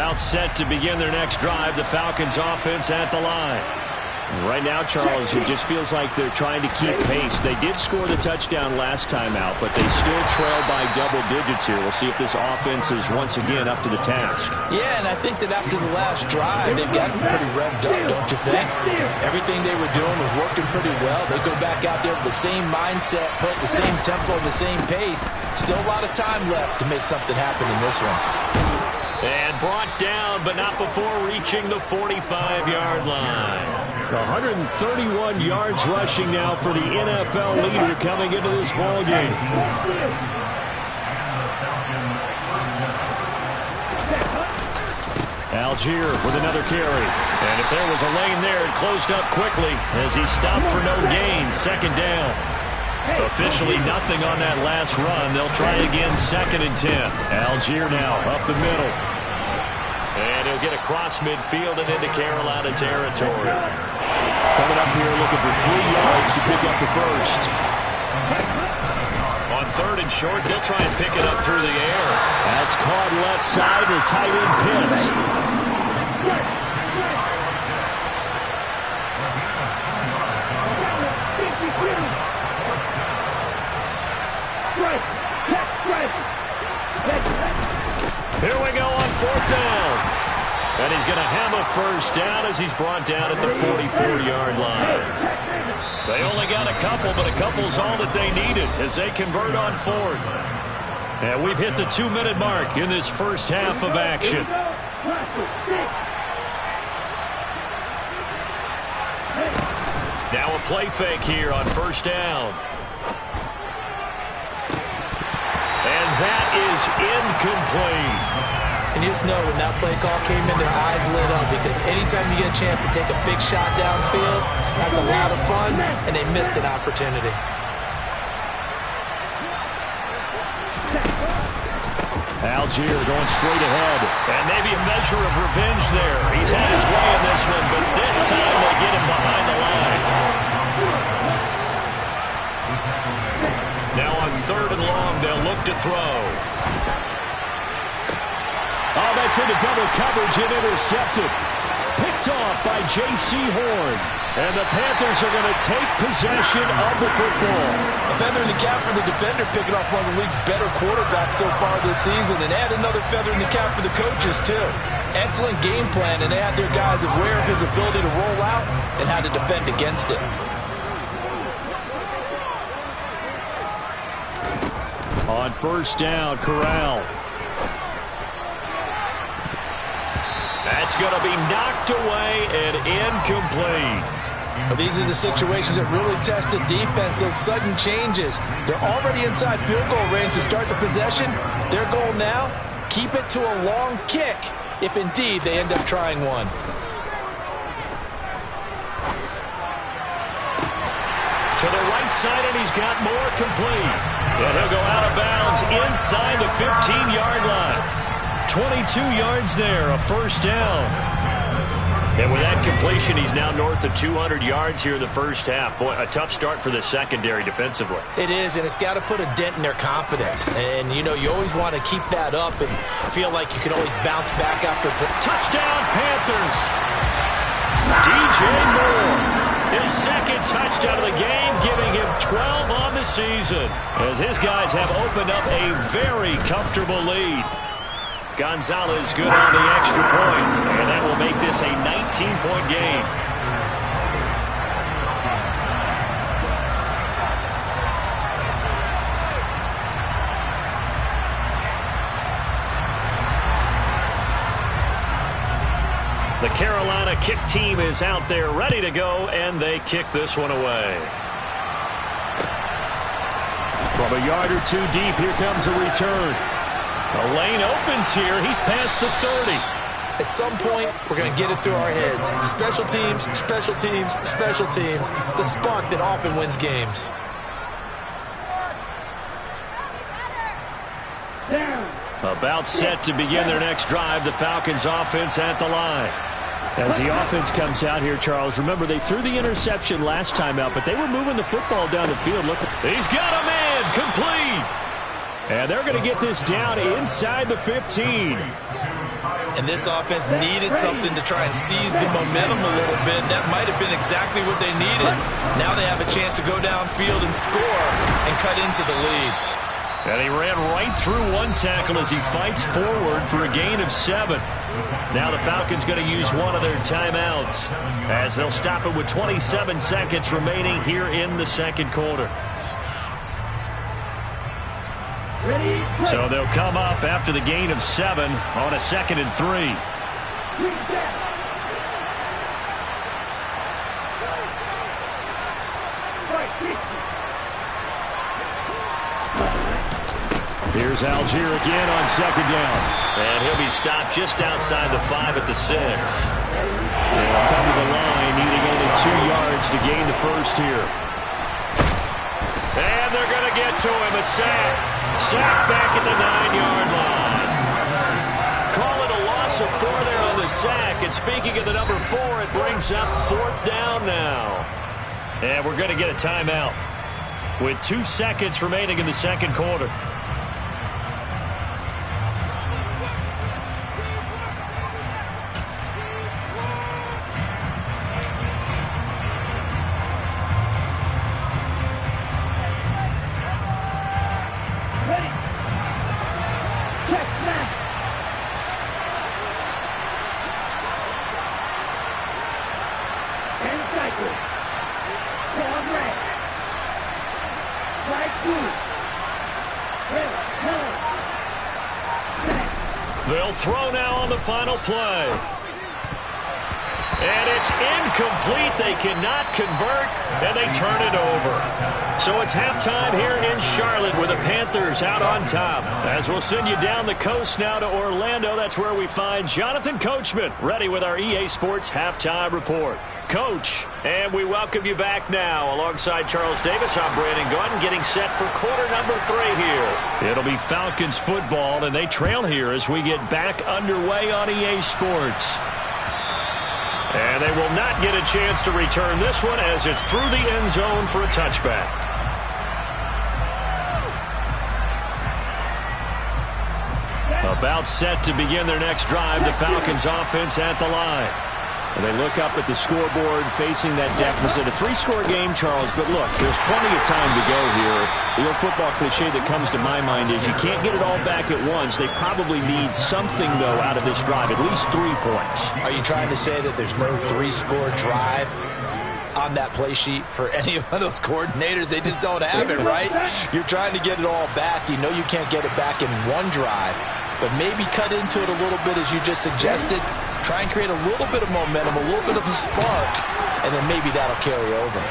About set to begin their next drive. The Falcons offense at the line. Right now, Charles, it just feels like they're trying to keep pace. They did score the touchdown last time out, but they still trail by double digits here. We'll see if this offense is once again up to the task. Yeah, and I think that after the last drive, they've gotten pretty revved up, don't you think? Everything they were doing was working pretty well. They go back out there with the same mindset, put the same tempo, the same pace. Still a lot of time left to make something happen in this one. And brought down, but not before reaching the 45-yard line. 131 yards rushing now for the NFL leader coming into this ballgame. Algier with another carry. And if there was a lane there, it closed up quickly as he stopped for no gain. Second down. Officially nothing on that last run. They'll try again, 2nd and 10. Algier now up the middle. And he'll get across midfield and into Carolina territory. Coming up here looking for 3 yards to pick up the first. On 3rd and short, they'll try and pick it up through the air. That's caught left side to tight end Pitts. Here we go on 4th down. And he's going to have a first down as he's brought down at the 44-yard line. They only got a couple, but a couple's all that they needed as they convert on 4th. And we've hit the 2-minute mark in this first half of action. Now a play fake here on 1st down. And that is incomplete. And you just know when that play call came in, their eyes lit up because anytime you get a chance to take a big shot downfield, that's a lot of fun, and they missed an opportunity. Algier going straight ahead. And maybe a measure of revenge there. He's had his way in this one, but this time they get him behind the line. Now on 3rd and long, they'll look to throw. Oh, that's into double coverage and intercepted. Picked off by J.C. Horn. And the Panthers are going to take possession of the football. A feather in the cap for the defender, picking off one of the league's better quarterbacks so far this season. And add another feather in the cap for the coaches, too. Excellent game plan, and they had their guys aware of his ability to roll out and how to defend against it. On 1st down, Corral. That's going to be knocked away and incomplete. Well, these are the situations that really test a defense, those sudden changes. They're already inside field goal range to start the possession. Their goal now, keep it to a long kick, if indeed they end up trying one. To the right side, and he's got more complete. And he'll go out of bounds inside the 15-yard line. 22 yards there, a first down. And with that completion, he's now north of 200 yards here in the first half. Boy, a tough start for the secondary defensively. It is, and it's got to put a dent in their confidence. And, you know, you always want to keep that up and feel like you can always bounce back after. Touchdown, Panthers! DJ Moore, his 2nd touchdown of the game, giving him 12 on the season, as his guys have opened up a very comfortable lead. Gonzalez good on the extra point, and that will make this a 19-point game. The Carolina kick team is out there ready to go, and they kick this one away. From a yard or two deep, here comes a return. The lane opens here. He's past the 30. At some point, we're going to get it through our heads. Special teams, special teams, special teams. The spark that often wins games. About set to begin their next drive. The Falcons offense at the line. As the offense comes out here, Charles, remember they threw the interception last time out, but they were moving the football down the field. Look, he's got a man, complete. And they're going to get this down inside the 15. And this offense needed something to try and seize the momentum a little bit. That might have been exactly what they needed. Now they have a chance to go downfield and score and cut into the lead. And he ran right through one tackle as he fights forward for a gain of 7. Now the Falcons going to use one of their timeouts as they'll stop it with 27 seconds remaining here in the second quarter. So they'll come up after the gain of 7 on a 2nd and 3. Here's Algier again on 2nd down. And he'll be stopped just outside the 5 at the 6. They'll come to the line, needing only 2 yards to gain the first here. And they're going to get to him. A sack. Sack back at the 9-yard line. Call it a loss of 4 there on the sack. And speaking of the number 4, it brings up 4th down now. And we're going to get a timeout with 2 seconds remaining in the second quarter. They'll throw now on the final play. And it's incomplete. They cannot convert, and they turn it over. So it's halftime here in Charlotte with the Panthers out on top. As we'll send you down the coast now to Orlando, that's where we find Jonathan Coachman ready with our EA Sports Halftime Report. Coach, and we welcome you back now. Alongside Charles Davis, I'm Brandon Gordon, getting set for quarter number 3 here. It'll be Falcons football, and they trail here as we get back underway on EA Sports. And they will not get a chance to return this one as it's through the end zone for a touchback. About set to begin their next drive, the Falcons offense at the line. And they look up at the scoreboard facing that deficit. A 3-score game, Charles, but look, there's plenty of time to go here. The old football cliche that comes to my mind is you can't get it all back at once. They probably need something, though, out of this drive, at least 3 points. Are you trying to say that there's no 3-score drive on that play sheet for any of those coordinators? They just don't have it, right? You're trying to get it all back. You know you can't get it back in one drive, but maybe cut into it a little bit as you just suggested. Try and create a little bit of momentum, a little bit of a spark, and then maybe that'll carry over.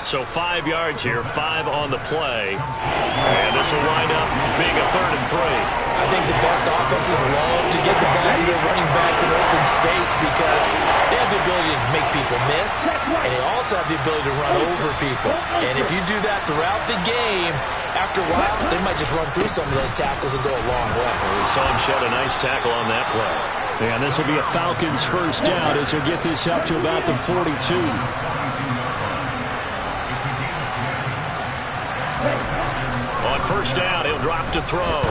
So 5 yards here, 5 on the play. And this will wind up being a 3rd and 3. I think the best offenses love to get the ball to their running backs in open space because they have the ability to make people miss, and they also have the ability to run over people. And if you do that throughout the game, after a while, they might just run through some of those tackles and go a long way. We saw him shed a nice tackle on that play. And this will be a Falcons first down as he'll get this up to about the 42. On first down, he'll drop to throw.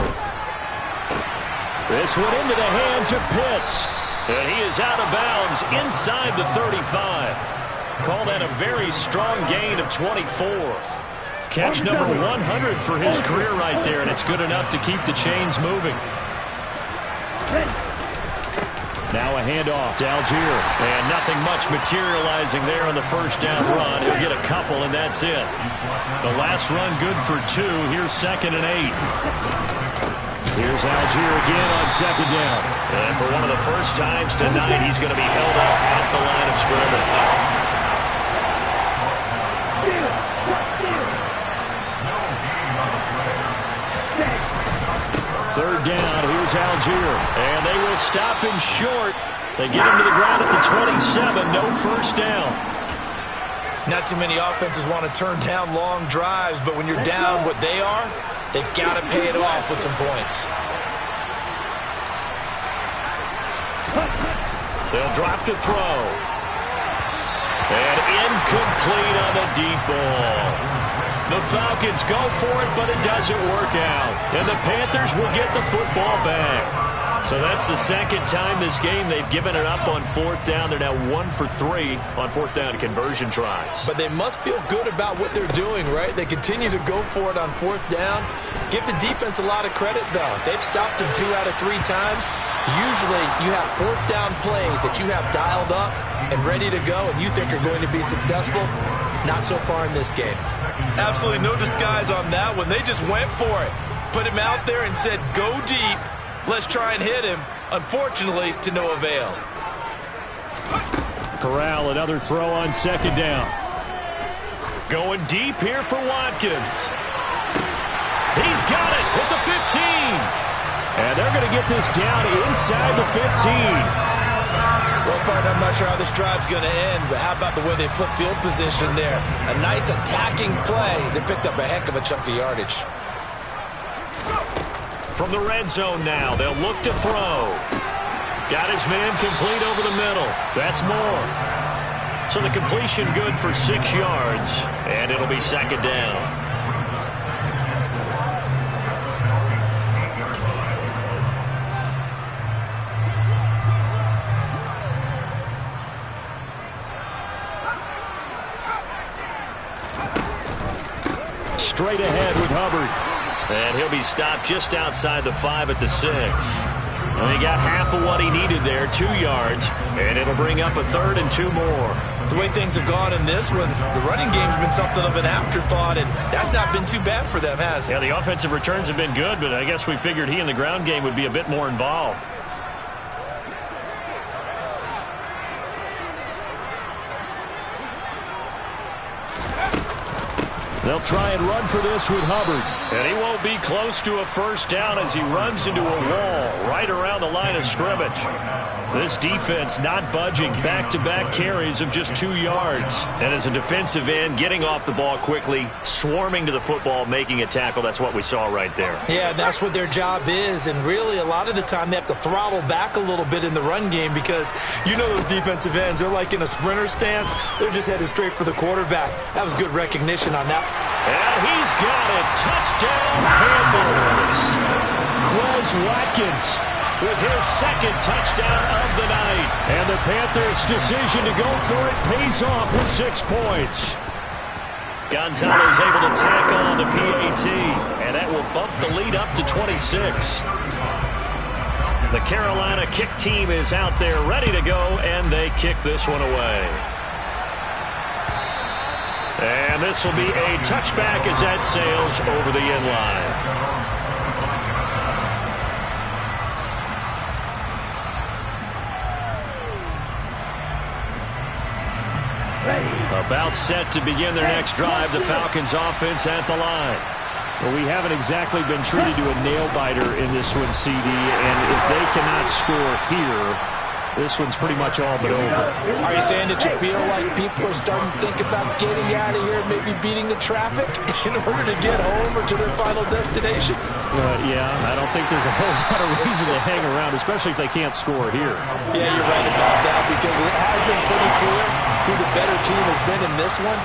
This one into the hands of Pitts. And he is out of bounds inside the 35. Call that a very strong gain of 24. Catch number 100 for his career right there, and it's good enough to keep the chains moving. Now a handoff to Algier. And nothing much materializing there on the first down run. He'll get a couple, and that's it. The last run good for 2. Here's 2nd and 8. Here's Algier again on 2nd down. And for one of the first times tonight, he's going to be held up at the line of scrimmage. Third down, here's Algier. And they will stop him short. They get him to the ground at the 27. No first down. Not too many offenses want to turn down long drives, but when you're down what they are, they've got to pay it off with some points. They'll drop to throw. And incomplete on the deep ball. The Falcons go for it, but it doesn't work out. And the Panthers will get the football back. So that's the second time this game they've given it up on fourth down. They're now 1 for 3 on fourth down conversion tries. But they must feel good about what they're doing, right? They continue to go for it on fourth down. Give the defense a lot of credit, though. They've stopped them 2 out of 3 times. Usually you have fourth down plays that you have dialed up and ready to go and you think are going to be successful. Not so far in this game. Absolutely no disguise on that one. They just went for it. Put him out there and said, go deep. Let's try and hit him. Unfortunately, to no avail. Corral, another throw on second down. Going deep here for Watkins. He's got it with the 15. And they're going to get this down inside the 15. Well, partner, I'm not sure how this drive's going to end, but how about the way they flip field position there? A nice attacking play. They picked up a heck of a chunk of yardage. From the red zone now, they'll look to throw. Got his man complete over the middle. That's more. So the completion good for 6 yards, and it'll be second down. Straight ahead with Hubbard. And he'll be stopped just outside the 5 at the 6. And he got half of what he needed there, 2 yards. And it'll bring up a 3rd and 2 more. The way things have gone in this one, the running game's been something of an afterthought, and that's not been too bad for them, has it? Yeah, the offensive returns have been good, but I guess we figured he in the ground game would be a bit more involved. They'll try and run for this with Hubbard. And he won't be close to a first down as he runs into a wall right around the line of scrimmage. This defense not budging. Back-to-back carries of just 2 yards. And as a defensive end, getting off the ball quickly, swarming to the football, making a tackle. That's what we saw right there. Yeah, that's what their job is. And really, a lot of the time, they have to throttle back a little bit in the run game because you know those defensive ends, they're like in a sprinter stance. They're just headed straight for the quarterback. That was good recognition on that. And he's got it. Touchdown, Panthers. Quez Watkins with his second touchdown of the night. And the Panthers' decision to go for it pays off with 6 points. Gonzalez able to tack on the PAT, and that will bump the lead up to 26. The Carolina kick team is out there ready to go, and they kick this one away. And this will be a touchback as that sails over the end line. About set to begin their next drive, the Falcons offense at the line. Well, we haven't exactly been treated to a nail-biter in this one, CD, and if they cannot score here, this one's pretty much all but over. Are you saying that you feel like people are starting to think about getting out of here and maybe beating the traffic in order to get home or to their final destination? Yeah, I don't think there's a whole lot of reason to hang around, especially if they can't score here. Yeah, you're right about that because it has been pretty clear who the better team has been in this one.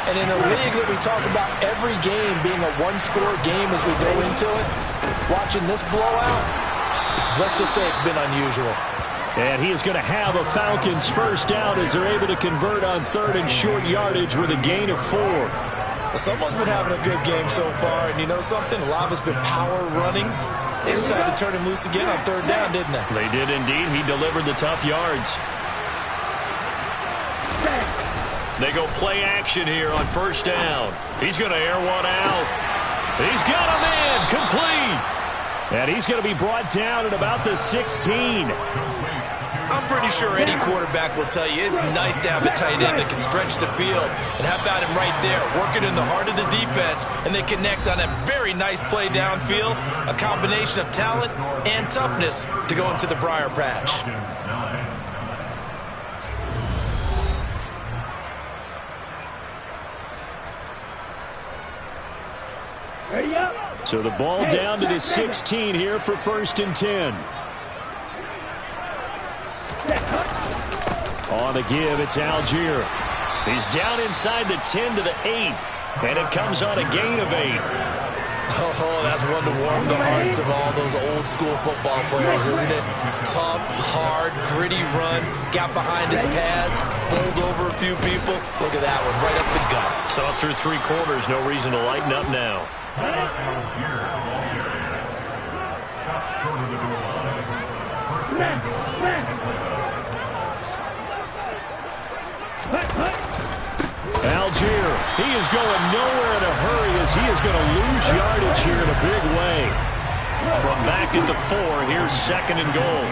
And in a league that we talk about every game being a one-score game as we go into it, watching this blowout, let's just say it's been unusual. And he is going to have a Falcons first down as they're able to convert on 3rd and short yardage with a gain of 4. Well, someone's been having a good game so far, and you know something? A lot of it's been power running. They decided to turn him loose again on 3rd down, didn't they? They did indeed. He delivered the tough yards. They go play action here on first down. He's going to air one out. He's got a man complete. And he's going to be brought down at about the 16. I'm pretty sure any quarterback will tell you it's nice to have a tight end that can stretch the field. And how about him right there, working in the heart of the defense, and they connect on a very nice play downfield, a combination of talent and toughness to go into the briar patch. So the ball down to the 16 here for 1st and 10. On the give, it's Algier. He's down inside the 10 to the 8, and it comes on a gain of 8. Oh, that's one to warm the hearts of all those old school football players, isn't it? Tough, hard, gritty run, got behind his pads, bowled over a few people. Look at that one, right up the gut. So through 3 quarters, no reason to lighten up now. Algier, he is going nowhere in a hurry as he is going to lose yardage here in a big way. From back at the 4, here's 2nd and goal.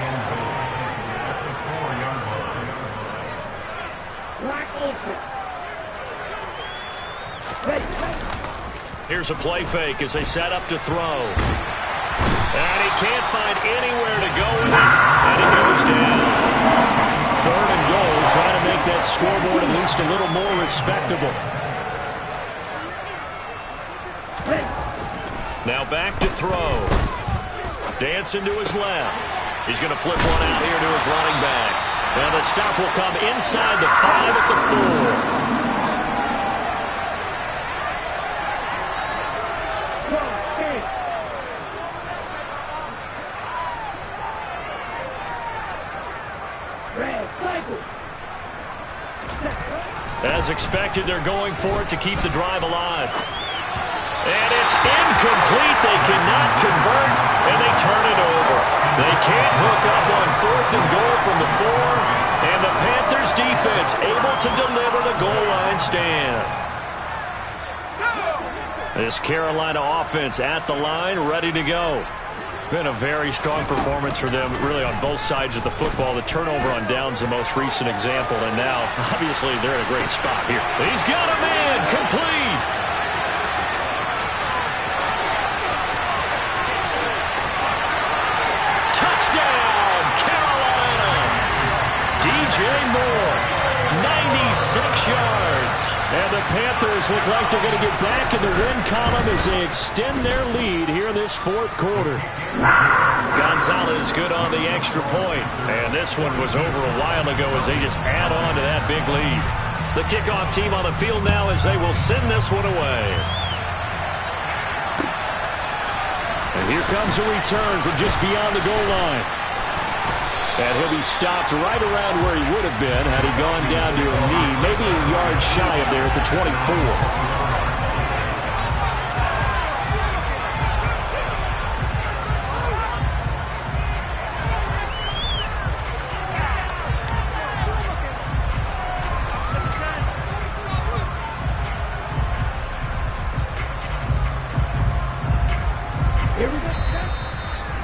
Here's a play fake as they set up to throw. And he can't find anywhere to go with it. And he goes down. 3rd and goal, trying to make that scoreboard at least a little more respectable. Now back to throw. Dancing to his left. He's going to flip one out here to his running back. And the stop will come inside the 5 at the 4. As expected, they're going for it to keep the drive alive. And it's incomplete. They cannot convert, and they turn it over. They can't hook up on 4th and goal from the 4, and the Panthers defense able to deliver the goal line stand. This Carolina offense at the line, ready to go. Been a very strong performance for them, really, on both sides of the football. The turnover on downs, the most recent example, and now, obviously, they're in a great spot here. He's got a man, complete. Touchdown, Carolina. DJ Moore, 96 yards. And the Panthers look like they're going to get back in the win column as they extend their lead here in this 4th quarter. Gonzalez good on the extra point. And this one was over a while ago as they just add on to that big lead. The kickoff team on the field now as they will send this one away. And here comes a return from just beyond the goal line. And he'll be stopped right around where he would have been had he gone down to a knee, maybe a yard shy of there at the 24.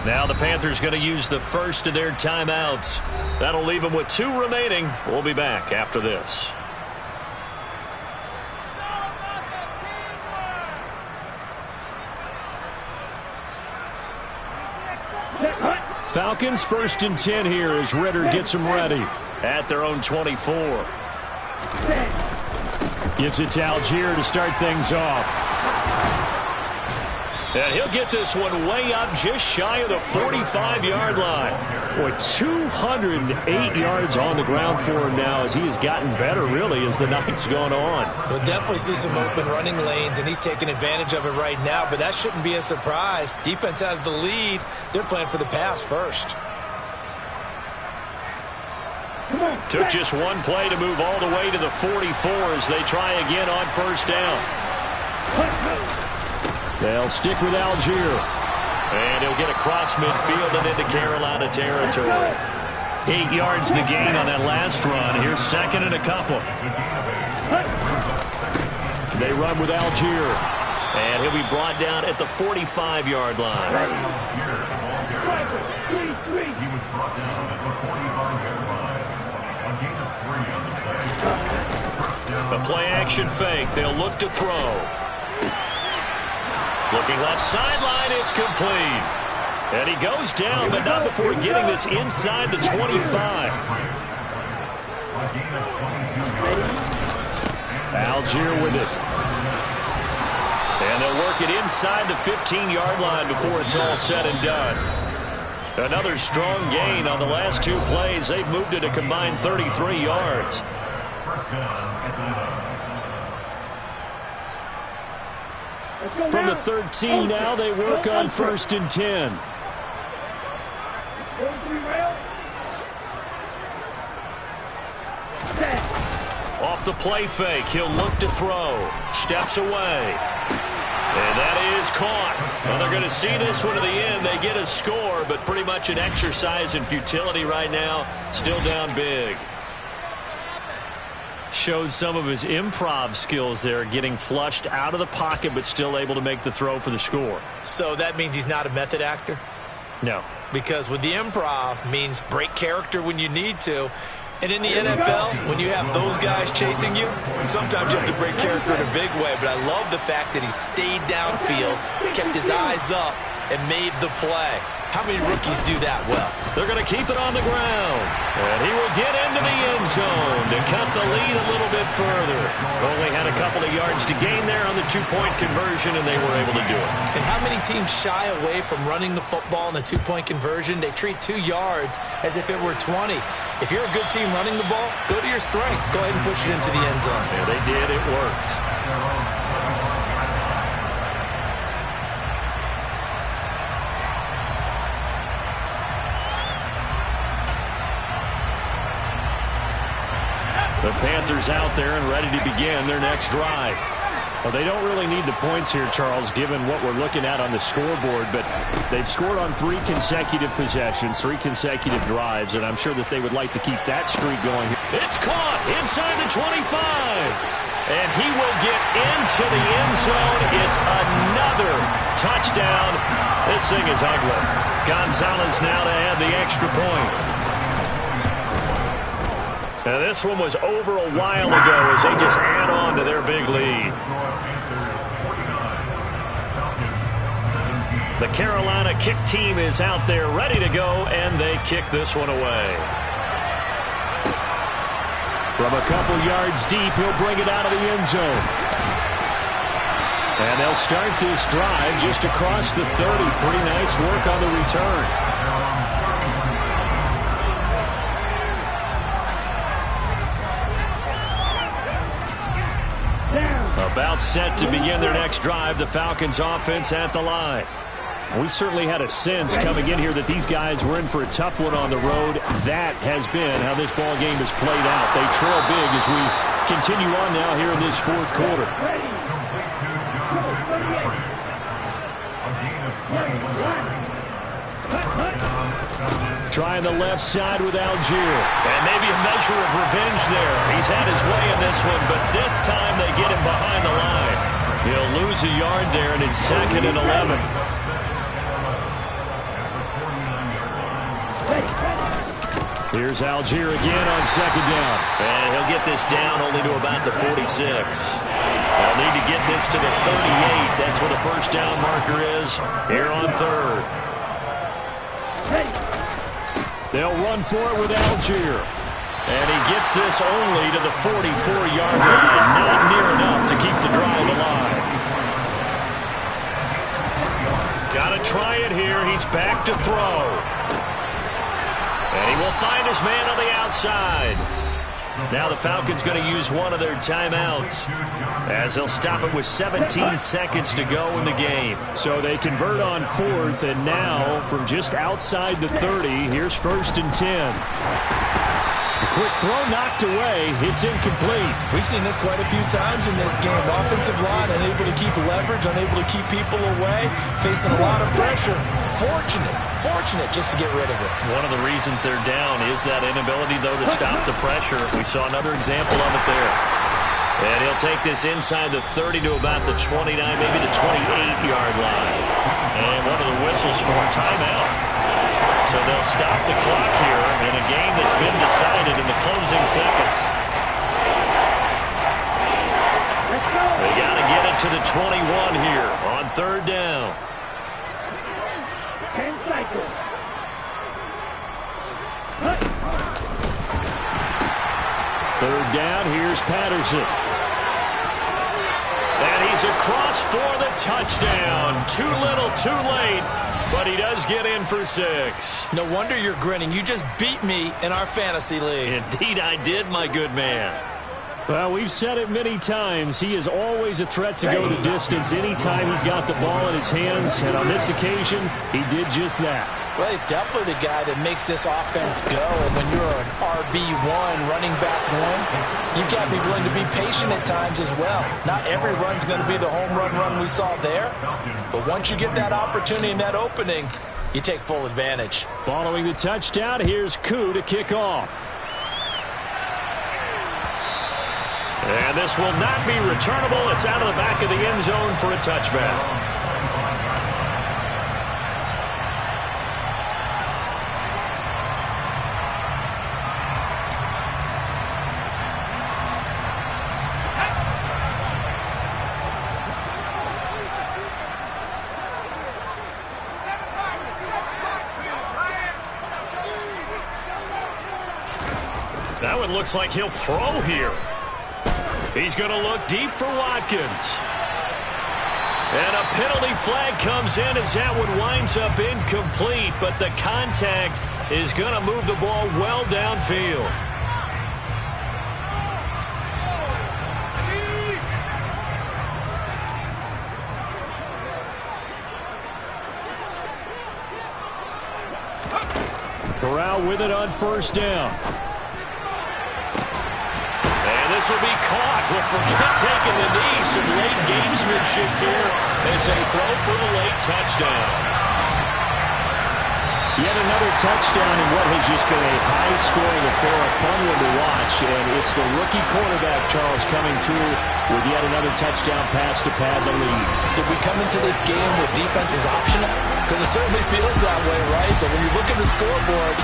Now the Panthers going to use the first of their timeouts. That'll leave them with 2 remaining. We'll be back after this. Falcons 1st and 10 here as Ritter gets them ready at their own 24. Gives it to Algier to start things off. And he'll get this one way up just shy of the 45-yard line. Boy, 208 yards on the ground for him now as he has gotten better, really, as the night's gone on. We'll definitely see some open running lanes, and he's taking advantage of it right now, but that shouldn't be a surprise. Defense has the lead. They're playing for the pass first. Took just one play to move all the way to the 44 as they try again on 1st down. They'll stick with Algier. And he'll get across midfield and into Carolina territory. 8 yards the gain on that last run. Here's 2nd and a couple. They run with Algier. And he'll be brought down at the 45-yard line. A play-action fake. They'll look to throw. Looking left sideline, it's complete. And he goes down, but not before getting this inside the 25. Algier with it. And they'll work it inside the 15-yard line before it's all said and done. Another strong gain on the last 2 plays. They've moved it a combined 33 yards. From the 13 now, they work on 1st and 10. Off the play fake, he'll look to throw. Steps away. And that is caught. Well, they're going to see this one to the end. They get a score, but pretty much an exercise in futility right now. Still down big. Showed some of his improv skills there, getting flushed out of the pocket, but still able to make the throw for the score. So that means he's not a method actor? No. Because with the improv means break character when you need to. And in the NFL, when you have those guys chasing you, sometimes you have to break character in a big way. But I love the fact that he stayed downfield, kept his eyes up, and made the play. How many rookies do that well? They're going to keep it on the ground. And he will get into the end zone to cut the lead a little bit further. Only had a couple of yards to gain there on the two-point conversion, and they were able to do it. And how many teams shy away from running the football in the two-point conversion? They treat 2 yards as if it were 20. If you're a good team running the ball, go to your strength. Go ahead and push it into the end zone. Yeah, they did. It worked. The Panthers out there and ready to begin their next drive. Well, they don't really need the points here, Charles, given what we're looking at on the scoreboard, but they've scored on 3 consecutive possessions, 3 consecutive drives, and I'm sure that they would like to keep that streak going. It's caught inside the 25, and he will get into the end zone. It's another touchdown. This thing is ugly. Gonzalez now to add the extra point. Now, this one was over a while ago as they just add on to their big lead. The Carolina kick team is out there ready to go, and they kick this one away. From a couple yards deep, he'll bring it out of the end zone. And they'll start this drive just across the 30. Pretty nice work on the return. About set to begin their next drive, the Falcons offense at the line. We certainly had a sense coming in here that these guys were in for a tough one on the road. That has been how this ball game has played out. They trail big as we continue on now here in this 4th quarter. Trying the left side with Algier. And maybe a measure of revenge there. He's had his way in this one, but this time they get him behind the line. He'll lose a yard there, and it's 2nd and 11. Here's Algier again on 2nd down. And he'll get this down only to about the 46. They'll need to get this to the 38. That's where the first down marker is here on 3rd. They'll run for it with Algier. And he gets this only to the 44-yard line. Not near enough to keep the drive alive. Got to try it here. He's back to throw. And he will find his man on the outside. Now the Falcons going to use one of their timeouts as they'll stop it with 17 seconds to go in the game. So they convert on 4th, and now from just outside the 30, here's 1st and 10. A quick throw knocked away. It's incomplete. We've seen this quite a few times in this game. Offensive line unable to keep leverage, unable to keep people away, facing a lot of pressure. Fortunate just to get rid of it. One of the reasons they're down is that inability, though, to stop the pressure. We saw another example of it there. And he'll take this inside the 30 to about the 29, maybe the 28-yard line. And one of the whistles for a timeout. So they'll stop the clock here in a game that's been decided in the closing seconds. They got to get it to the 21 here on 3rd down. 10 seconds. 3rd down, here's Patterson. And he's across for the touchdown. Too little, too late, but he does get in for 6. No wonder you're grinning. You just beat me in our fantasy league. Indeed I did, my good man. Well, we've said it many times. He is always a threat to go the distance anytime he's got the ball in his hands. And on this occasion, he did just that. Well, he's definitely the guy that makes this offense go. And when you're an RB1, running back one, you've got to be willing to be patient at times as well. Not every run's going to be the home run we saw there. But once you get that opportunity and that opening, you take full advantage. Following the touchdown, here's Koo to kick off. And this will not be returnable. It's out of the back of the end zone for a touchback. That one looks like he'll throw here. He's going to look deep for Watkins. And a penalty flag comes in as that one winds up incomplete, but the contact is going to move the ball well downfield. Corral with it on first down. This will be caught. We'll forget taking the knee. Some late gamesmanship here as they throw for the late touchdown. Yet another touchdown in what has just been a high-scoring affair, a fun one to watch. And it's the rookie quarterback, Charles, coming through with yet another touchdown pass to pad the lead. Did we come into this game with defense was optional? Because it certainly feels that way, right? But when you look at the scoreboard,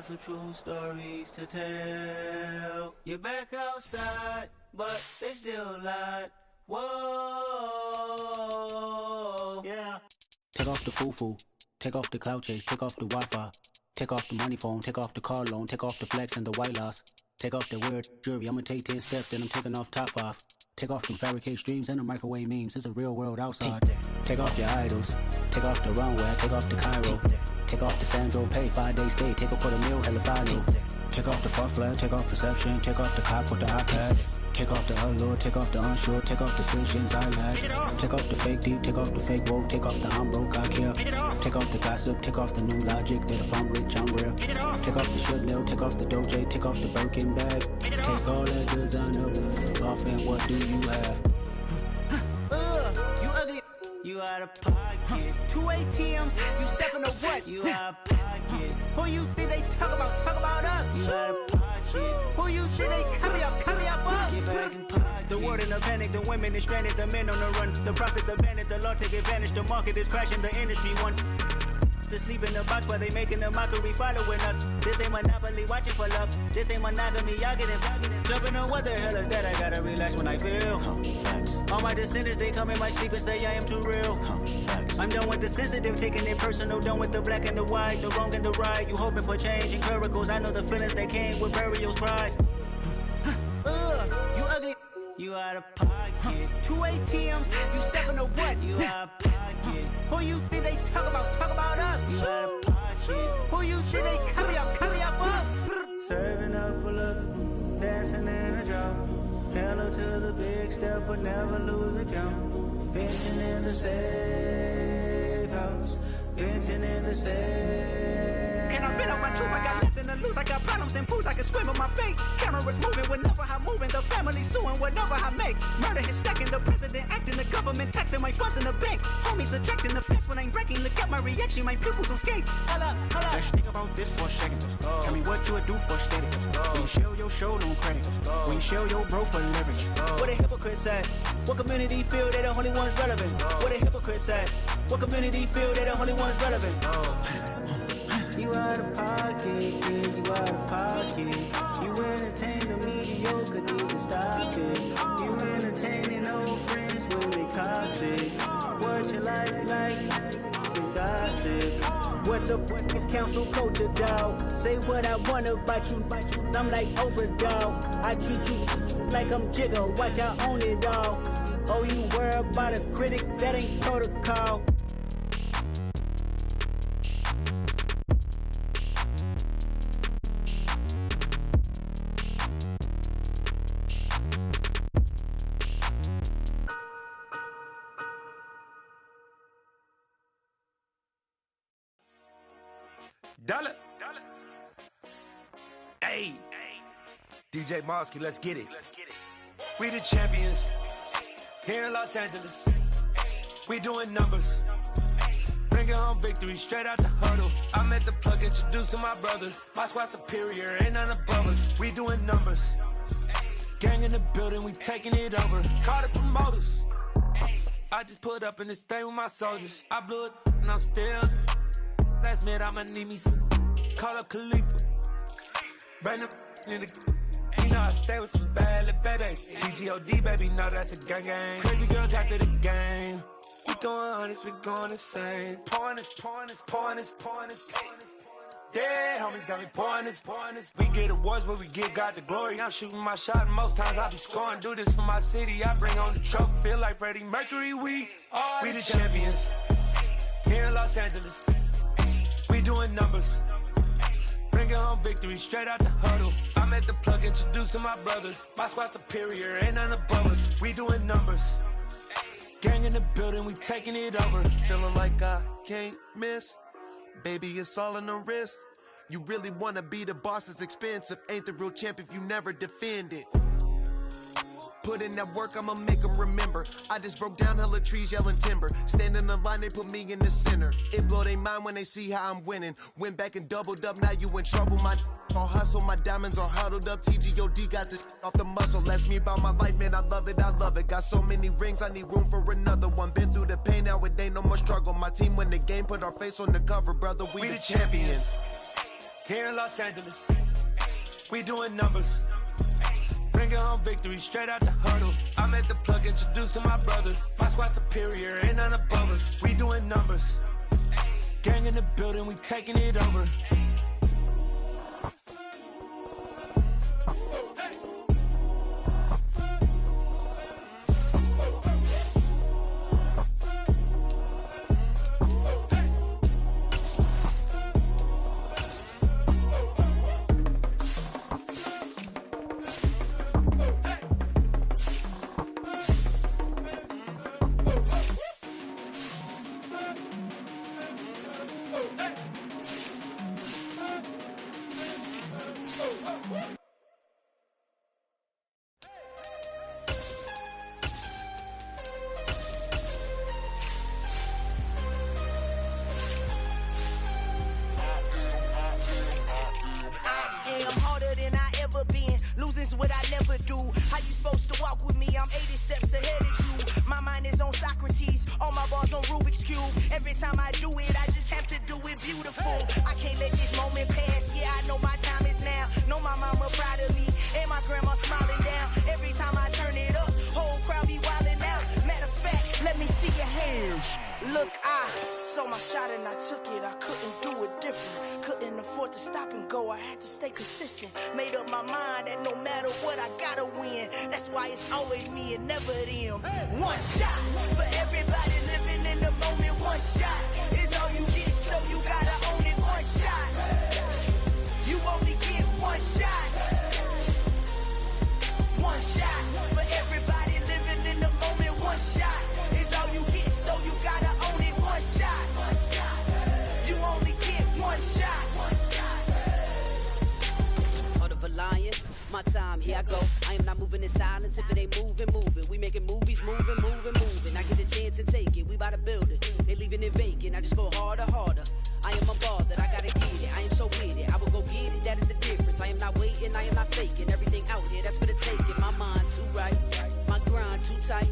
some true stories to tell. You're back outside, but they still lied. Whoa, yeah. Take off the foo-foo, take off the cloud chase, take off the Wi-Fi, take off the money phone, take off the car loan, take off the flex and the white loss, take off the weird jewelry. I'ma take 10 steps, then I'm taking off top 5. Take off them fabricated streams and the microwave memes. It's a real world outside. Take off your idols, take off the runway, take off the Cairo. Take off the Sandro Pay, 5 days stay, take a quarter meal, hella follow. Take off the far flag, take off perception, take off the cop with the iPad. Take off the allure, take off the unsure, take off decisions I lack. Take off the fake deep, take off the fake woke, take off the I'm broke, I care. Take off the gossip, take off the new logic that if I'm rich, I'm real. Take off the should know, take off the Doja, take off the Birkin bag. Take all that designer off and what do you have? You ugly. You out of pocket. 2 ATMs, you stepping to what? You out of pocket. Who you think they talk about? Talk about us. You out of pocket. Who you think they carry up for us? Get back in pocket. The world in a panic, the women is stranded, the men on the run. The profits abandoned, the law take advantage. The market is crashing, the industry wants to sleep in the box while they making a mockery following us. This ain't Monopoly, watching for love. This ain't monogamy, y'all getting jumping on what the hell is that? I gotta relax when I feel. All my descendants, they come in my sleep and say I am too real. I'm done with the sensitive, taking it personal. Done with the black and the white, the wrong and the right. You hoping for change and miracles. I know the feelings that came with burials, cries. You ugly. You out of pocket. 2 ATMs, you stepping to what? You out of pocket. Who you think they talk about? Talk about us. You out of pocket. Who you think they carry up for us? Serving up a look, dancing in a drop. Hello to the big step, but never lose a count. Venting in the safe house. Venting in the safe. Can I vent out my truth? I got nothing to lose. I got problems and proofs. I can swim with my fate. Cameras moving whenever I'm moving. The family suing whatever I make. Murder is stacking. The president acting. The government taxing my funds in the bank. Homies attracting the fence when I'm breaking. Look at my reaction. My pupils on skates. Hold up, hold up. Let's think about this for a second. Tell me what you would do for steady. When you show your show, no credit. When you show your bro for leverage. What a hypocrite said. What community feel they the only ones relevant? What a hypocrite said. What community feel they the only ones relevant? You out of pocket. What the fuck is council culture, dog? Say what I want about you, I'm like overdog. I treat you like I'm Jigga, watch I own it all. Oh, you worry about a critic, that ain't protocol. Dollar. Hey. DJ Mosky, let's get it. We the champions here in Los Angeles. We doing numbers. Bringing home victory straight out the huddle. I'm at the plug, introduced to my brother. My squad superior, ain't none above us. We doing numbers. Gang in the building, we taking it over. Call the promoters. I just put up in this thing with my soldiers. I blew it and I'm still. Last minute I'ma need me some. Call up Khalifa. Bring them in the. You know I stay with some bad little baby. TGOD baby, know that's a gang. Crazy girls after the game. We going honest, we going insane. Pouring this. Yeah, homies got me pouring this. We get awards, but we give God the glory. I'm shooting my shot, and most times I be scoring. Do this for my city, I bring on the trophy. Feel like Freddie Mercury, we the champions here in Los Angeles. We doing numbers. Bringing home victory straight out the huddle. I'm at the plug, introduced to my brother. My squad superior, ain't none above us. We doing numbers. Gang in the building, we taking it over. Feeling like I can't miss. Baby, it's all in the wrist. You really wanna be the boss, it's expensive. Ain't the real champ if you never defend it. Put in that work, I'ma make them remember. I just broke down hella trees, yelling timber. Stand in the line, they put me in the center. It blow their mind when they see how I'm winning. Went back and doubled up, now you in trouble. My all hustle, my diamonds are huddled up. TGOD got this off the muscle. Ask me about my life, man, I love it. Got so many rings, I need room for another one. Been through the pain, now it ain't no more struggle. My team win the game, put our face on the cover, brother. We the champions. Here in Los Angeles, we doing numbers. Bringing home victory straight out the huddle. I'm at the plug, introduced to my brother. My squad superior, ain't none above us. We doing numbers. Gang in the building, we taking it over. What I never do. How you supposed to walk with me? I'm 80 steps ahead of you. My mind is on Socrates, all my bars on Rubik's Cube. Every time I do it, I just have to do it beautiful. I can't let this moment pass. Yeah, I know my time is now. Know my mama proud of me, and my grandma smiling down. Every time I turn it up, whole crowd be wilding out. Matter of fact, let me see your hands. Look, I saw my shot and I took it. I couldn't do it different. Couldn't afford to stop and go. I had to stay consistent. Made up my mind that no matter what, I gotta win. That's why it's always me and never them. One shot for everybody living in the moment. One shot is all you get, so you gotta own it. One shot. You only get one shot. One shot for everybody living in the moment. One shot is all you get, so you gotta own it. One shot. You only get one shot. Heart of a lion, my time, here I go. I am not moving in silence. If it ain't moving, moving. We making movies, moving. I get a chance to take it. We bout to build it. They leaving it vacant. I just go harder. I am a ball that I gotta get it. I am so with it. I will go get it. That is the difference. I am not waiting. I am not faking. Everything out here, that's for the taking. My mind too right. My grind too tight.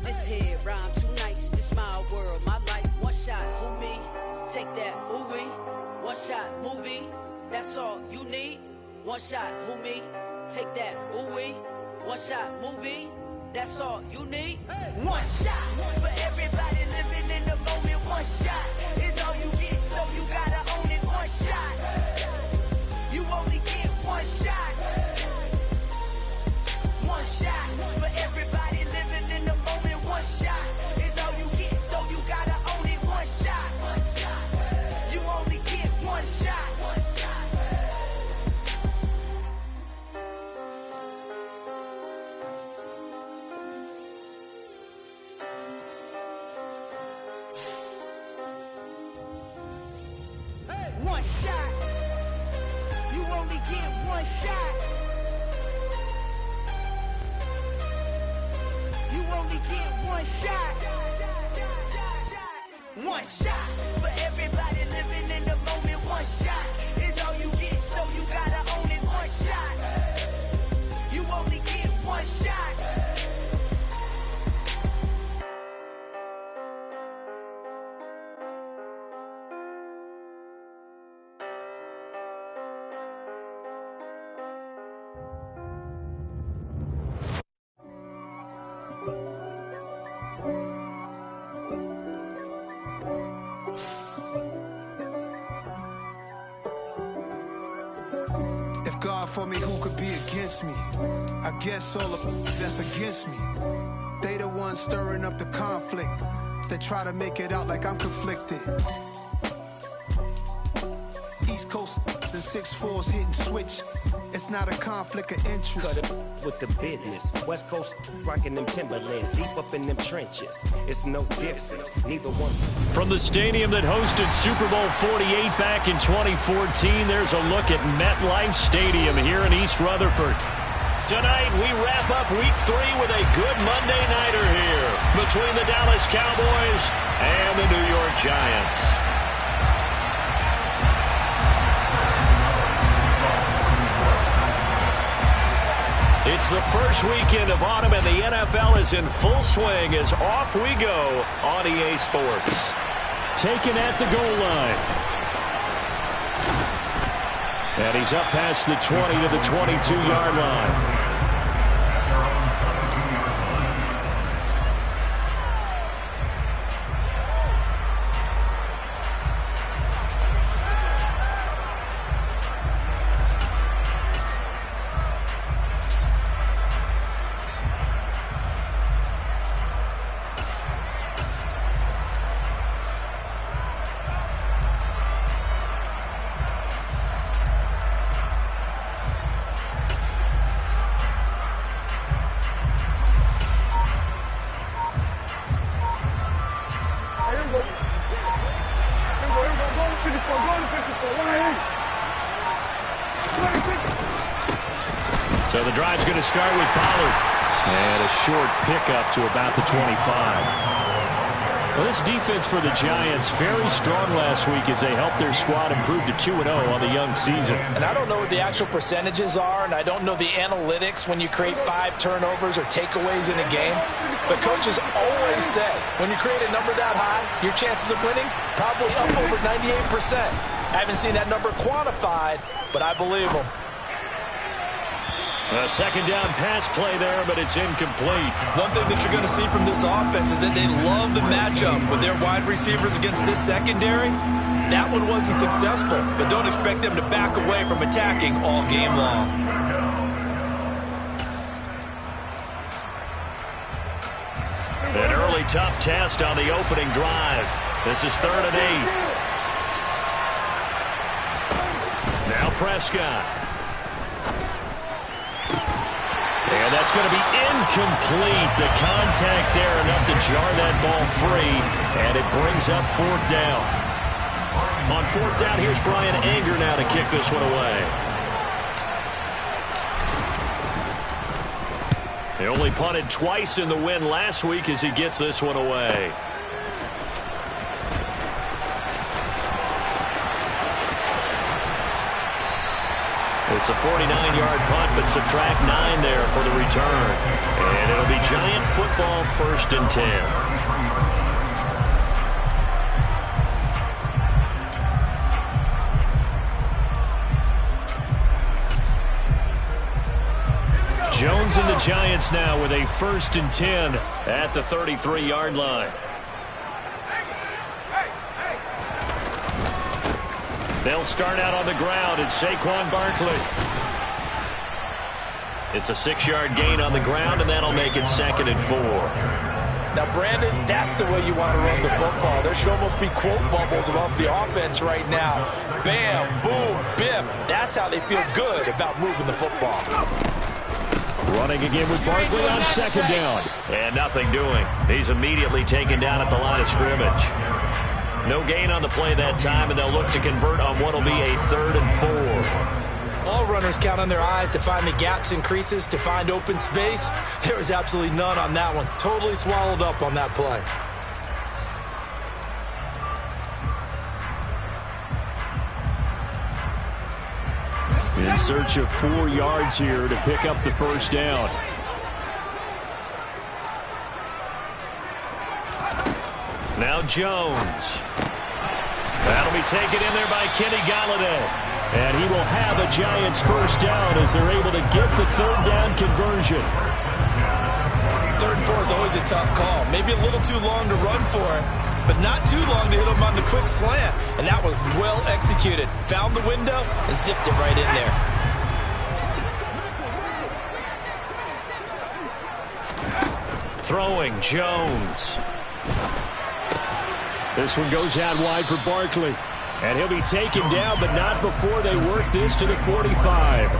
This here rhyme too nice. This my world, my life. One shot, who me? Take that, ooh wee. One shot, movie. That's all you need. One shot, who me? Take that, ooh wee. One shot, movie. That's all you need. One shot for everybody living in the moment. One shot is all you get, so you gotta one shot. You only get one shot. You only get one shot. One shot for everybody living in the moment. One shot is all you get, so you gotta own it. One shot. You only get one shot. God for me, who could be against me? I guess all of them that's against me. They the ones stirring up the conflict. They try to make it out like I'm conflicted. East Coast, the 6'4's hitting switch. It's not a conflict of interest. Cut it with the business. West Coast rocking them Timberlands, deep up in them trenches. It's no difference, neither one. From the stadium that hosted Super Bowl 48 back in 2014, there's a look at MetLife Stadium here in East Rutherford. Tonight, we wrap up Week 3 with a good Monday nighter here between the Dallas Cowboys and the New York Giants. It's the first weekend of autumn, and the NFL is in full swing as off we go on EA Sports. Taken at the goal line. And he's up past the 20 to the 22-yard line. So the drive's going to start with Pollard. And a short pickup to about the 25. Well, this defense for the Giants, very strong last week as they helped their squad improve to 2-0 on the young season. And I don't know what the actual percentages are, and I don't know the analytics when you create 5 turnovers or takeaways in a game. But coaches always say, when you create a number that high, your chances of winning probably up over 98%. I haven't seen that number quantified, but I believe them. A second down pass play there, but it's incomplete. One thing that you're going to see from this offense is that they love the matchup with their wide receivers against this secondary. That one wasn't successful, but don't expect them to back away from attacking all game long. An early tough test on the opening drive. This is 3rd and 8. Now Prescott. And that's going to be incomplete. The contact there enough to jar that ball free, and it brings up 4th down. On 4th down, here's Brian Anger now to kick this one away. He only punted twice in the win last week as he gets this one away. It's a 49-yard punt, but subtract 9 there for the return. And it'll be Giant football 1st and 10. Jones and the Giants now with a 1st and 10 at the 33-yard line. They'll start out on the ground. It's Saquon Barkley. It's a 6-yard gain on the ground, and that'll make it 2nd and 4. Now, Brandon, that's the way you want to run the football. There should almost be quote bubbles above the offense right now. Bam, boom, biff. That's how they feel good about moving the football. Running again with Barkley on 2nd down. And nothing doing. He's immediately taken down at the line of scrimmage. No gain on the play that time, and they'll look to convert on what will be a 3rd and 4. All runners count on their eyes to find the gaps and creases, to find open space. There was absolutely none on that one. Totally swallowed up on that play. In search of 4 yards here to pick up the first down. Now Jones. That'll be taken in there by Kenny Galladay. And he will have a Giants first down as they're able to get the 3rd down conversion. 3rd and 4 is always a tough call. Maybe a little too long to run for it, but not too long to hit him on the quick slant. And that was well executed. Found the window and zipped it right in there. Throwing Jones. This one goes out wide for Barkley. And he'll be taken down, but not before they work this to the 45.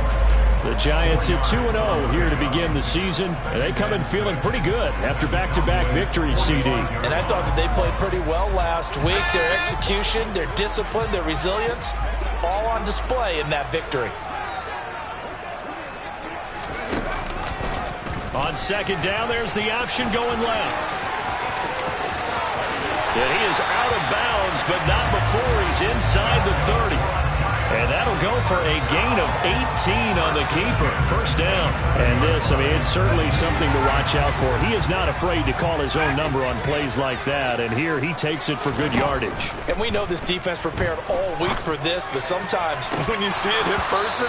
The Giants at 2-0 here to begin the season. And they come in feeling pretty good after back-to-back victories, CD. And I thought that they played pretty well last week. Their execution, their discipline, their resilience, all on display in that victory. On 2nd down, there's the option going left. And he is out of bounds, but not before he's inside the 30. And that'll go for a gain of 18 on the keeper. First down. And this, I mean, it's certainly something to watch out for. He is not afraid to call his own number on plays like that. And here he takes it for good yardage. And we know this defense prepared all week for this, but sometimes when you see it in person,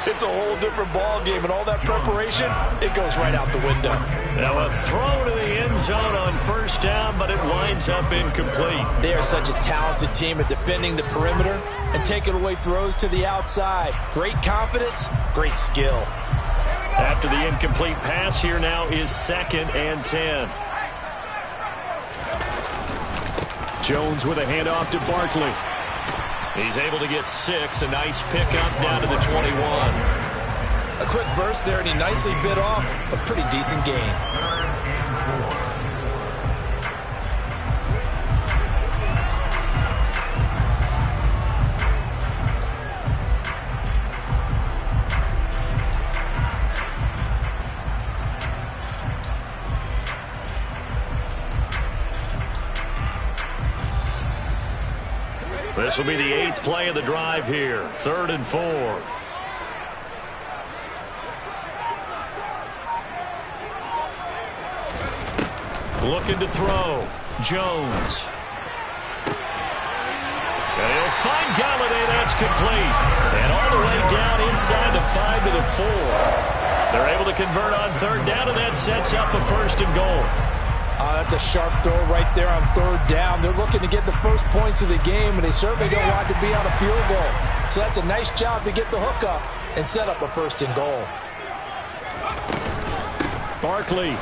it's a whole different ball game. And all that preparation, it goes right out the window. Now a throw to the end zone on first down, but it winds up incomplete. They are such a talented team at defending the perimeter and taking away throws to the outside. Great confidence, great skill. After the incomplete pass, here now is 2nd and 10. Jones with a handoff to Barkley. He's able to get 6. A nice pickup down to the 21. A quick burst there, and he nicely bit off a pretty decent gain. This will be the 8th play of the drive here. 3rd and 4. Looking to throw. Jones. And he'll find Galladay. That's complete. And all the way down inside the 5 to the 4. They're able to convert on 3rd down, and that sets up a 1st and goal. That's a sharp throw right there on 3rd down. They're looking to get the first points of the game, and they certainly don't want to be on a field goal. So that's a nice job to get the hook up and set up a 1st and goal. Barkley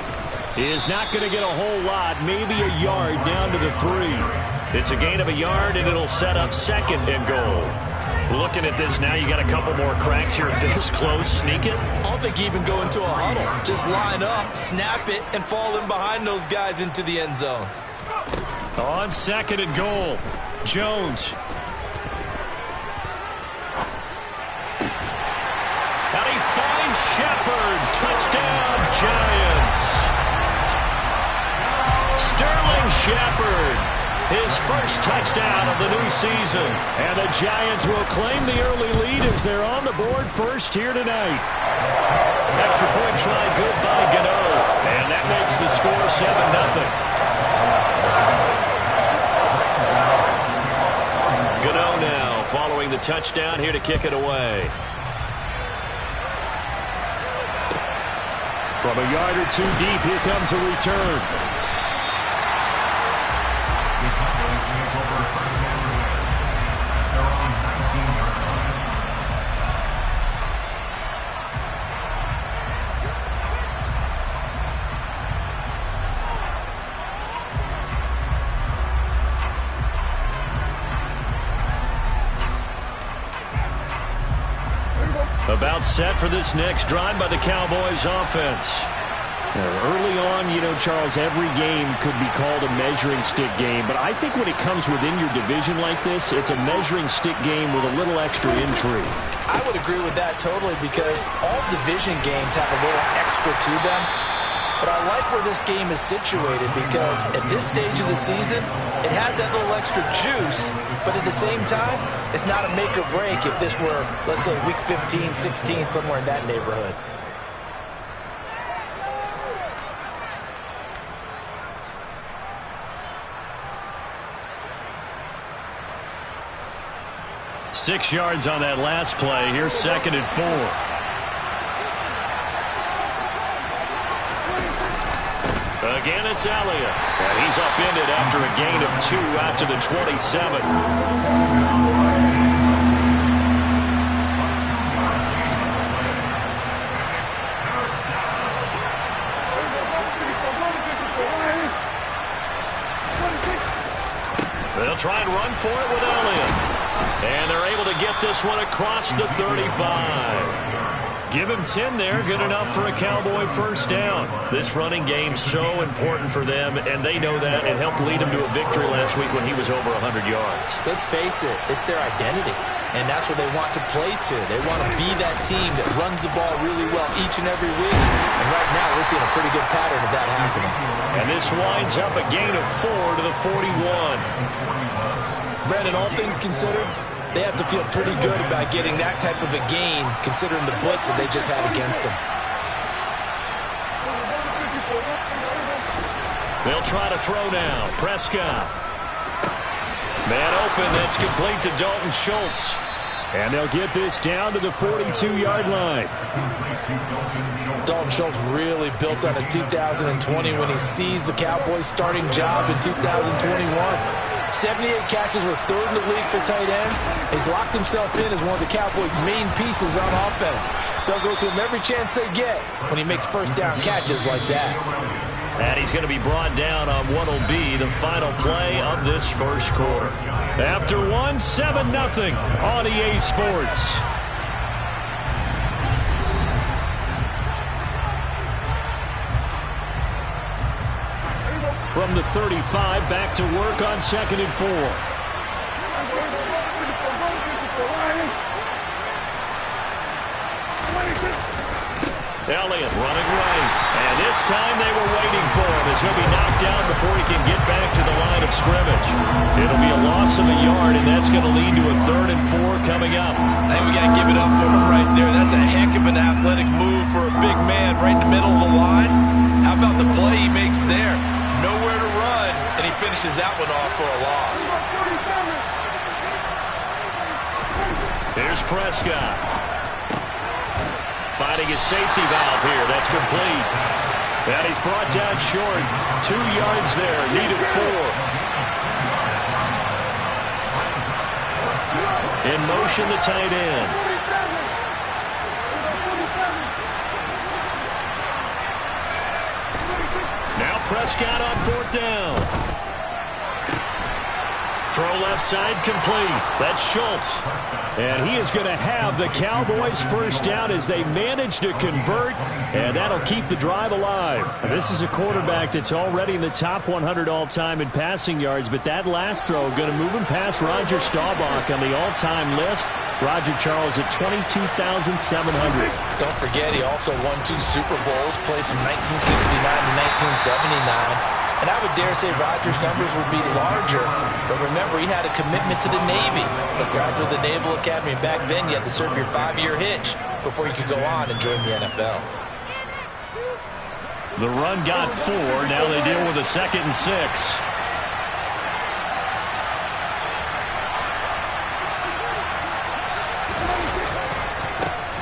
is not going to get a whole lot, maybe a yard down to the 3. It's a gain of a yard, and it'll set up 2nd and goal. Looking at this now, you got a couple more cracks here. This close, sneak it. I don't think even go into a huddle. Just line up, snap it, and fall in behind those guys into the end zone. On 2nd and goal, Jones. And he finds Shepard. Touchdown, Giants. Sterling Shepard. His first touchdown of the new season. And the Giants will claim the early lead as they're on the board first here tonight. Extra point try good by Gano. And that makes the score 7-0. Gano now following the touchdown here to kick it away. From a yard or 2 deep, here comes a return. About set for this next drive by the Cowboys offense. Early on, you know, Charles, every game could be called a measuring stick game. But I think when it comes within your division like this, it's a measuring stick game with a little extra intrigue. I would agree with that totally because all division games have a little extra to them. But I like where this game is situated because at this stage of the season, it has that little extra juice. But at the same time, it's not a make or break if this were, let's say, week 15, 16, somewhere in that neighborhood. Six yards on that last play. Here's 2nd and 4. Again, it's Elliott. And he's upended after a gain of 2 out to the 27. They'll try and run for it with Elliott. And they're able to get this one across the 35. Give him 10 there, good enough for a Cowboy first down. This running game's so important for them, and they know that. It helped lead him to a victory last week when he was over 100 yards. Let's face it, it's their identity, and that's what they want to play to. They want to be that team that runs the ball really well each and every week. And right now, we're seeing a pretty good pattern of that happening. And this winds up a gain of 4 to the 41. Brandon, all things considered, they have to feel pretty good about getting that type of a gain, considering the blitz that they just had against them. They'll try to throw now. Prescott. Man open. That's complete to Dalton Schultz. And they'll get this down to the 42-yard line. Dalton Schultz really built on his 2020 when he seized the Cowboys' starting job in 2021. 78 catches were 3rd in the league for tight ends. He's locked himself in as one of the Cowboys' main pieces on offense. They'll go to him every chance they get when he makes first down catches like that. And he's going to be brought down on what will be the final play of this first quarter. After 1, 7-0 on EA Sports. From the 35, back to work on 2nd and 4. Elliott running right. And this time they were waiting for him as he'll be knocked down before he can get back to the line of scrimmage. It'll be a loss of a yard, and that's going to lead to a 3rd and 4 coming up. I think we got to give it up for him right there. That's a heck of an athletic move for a big man right in the middle of the line. How about the play he makes there? Nowhere to run, and he finishes that one off for a loss. Here's Prescott. Finding his safety valve here. That's complete. And he's brought down short. 2 yards there. Needed 4. In motion, the tight end. Now Prescott on 4th down. Throw left side complete. That's Schultz. And he is going to have the Cowboys first down as they manage to convert. And that'll keep the drive alive. And this is a quarterback that's already in the top 100 all-time in passing yards. But that last throw going to move him past Roger Staubach on the all-time list. Roger Charles at 22,700. Don't forget, he also won 2 Super Bowls, played from 1969 to 1979. And I would dare say Rodgers' numbers would be larger. But remember, he had a commitment to the Navy. But graduated the Naval Academy. And back then, you had to serve your 5-year hitch before you could go on and join the NFL. The run got 4. Now they deal with a 2nd and 6.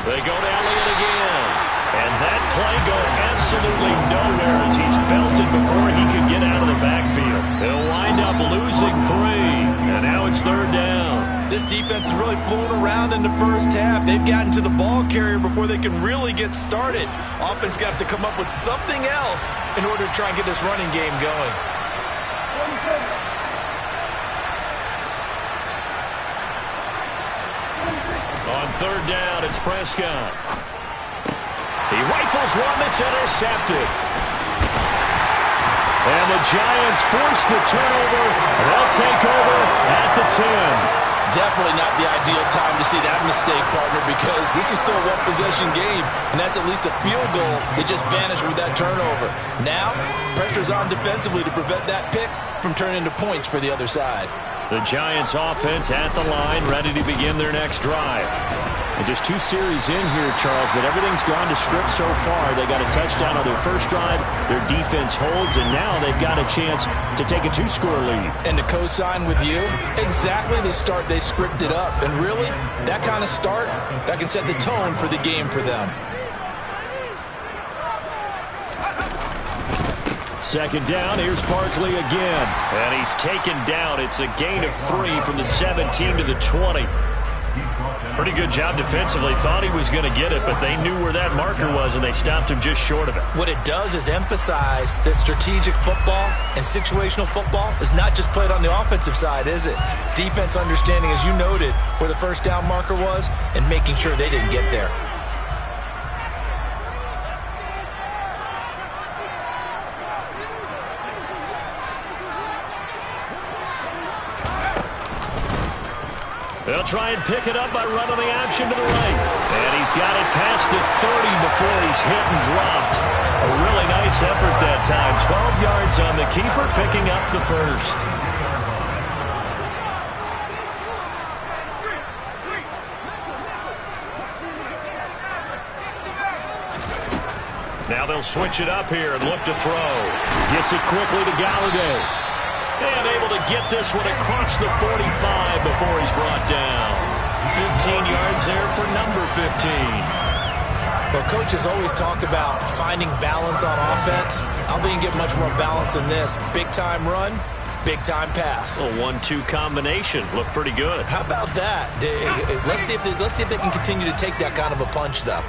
They go to Elliott again. And that play goes absolutely nowhere as he's belted before he can get out of the backfield. They'll wind up losing 3. And now it's 3rd down. This defense is really flown around in the first half. They've gotten to the ball carrier before they can really get started. Offense got to come up with something else in order to try and get this running game going. On 3rd down, it's Prescott. He rifles one that's intercepted. And the Giants force the turnover. They'll take over at the 10. Definitely not the ideal time to see that mistake, partner, because this is still a one-possession game, and that's at least a field goal that just vanished with that turnover. Now, pressure's on defensively to prevent that pick from turning into points for the other side. The Giants offense at the line, ready to begin their next drive. And just 2 series in here, Charles, but everything's gone to script so far. They got a touchdown on their first drive. Their defense holds, and now they've got a chance to take a 2-score lead. And to co-sign with you, exactly the start they scripted up. And really, that kind of start, that can set the tone for the game for them. Second down, here's Barkley again. And he's taken down. It's a gain of 3 from the 17 to the 20. Pretty good job defensively. Thought he was going to get it, but they knew where that marker was, and they stopped him just short of it. What it does is emphasize that strategic football and situational football is not just played on the offensive side, is it? Defense understanding, as you noted, where the first down marker was and making sure they didn't get there. They'll try and pick it up by running the option to the right. And he's got it past the 30 before he's hit and dropped. A really nice effort that time. 12 yards on the keeper, picking up the first. Now they'll switch it up here and look to throw. Gets it quickly to Galladay. And able to get this one across the 45 before he's brought down. 15 yards there for number 15. Well, coaches always talk about finding balance on offense. I don't think you get much more balance than this. Big-time run, big-time pass. A 1-2 combination. Looked pretty good. How about that? Let's see if they can continue to take that kind of a punch, though.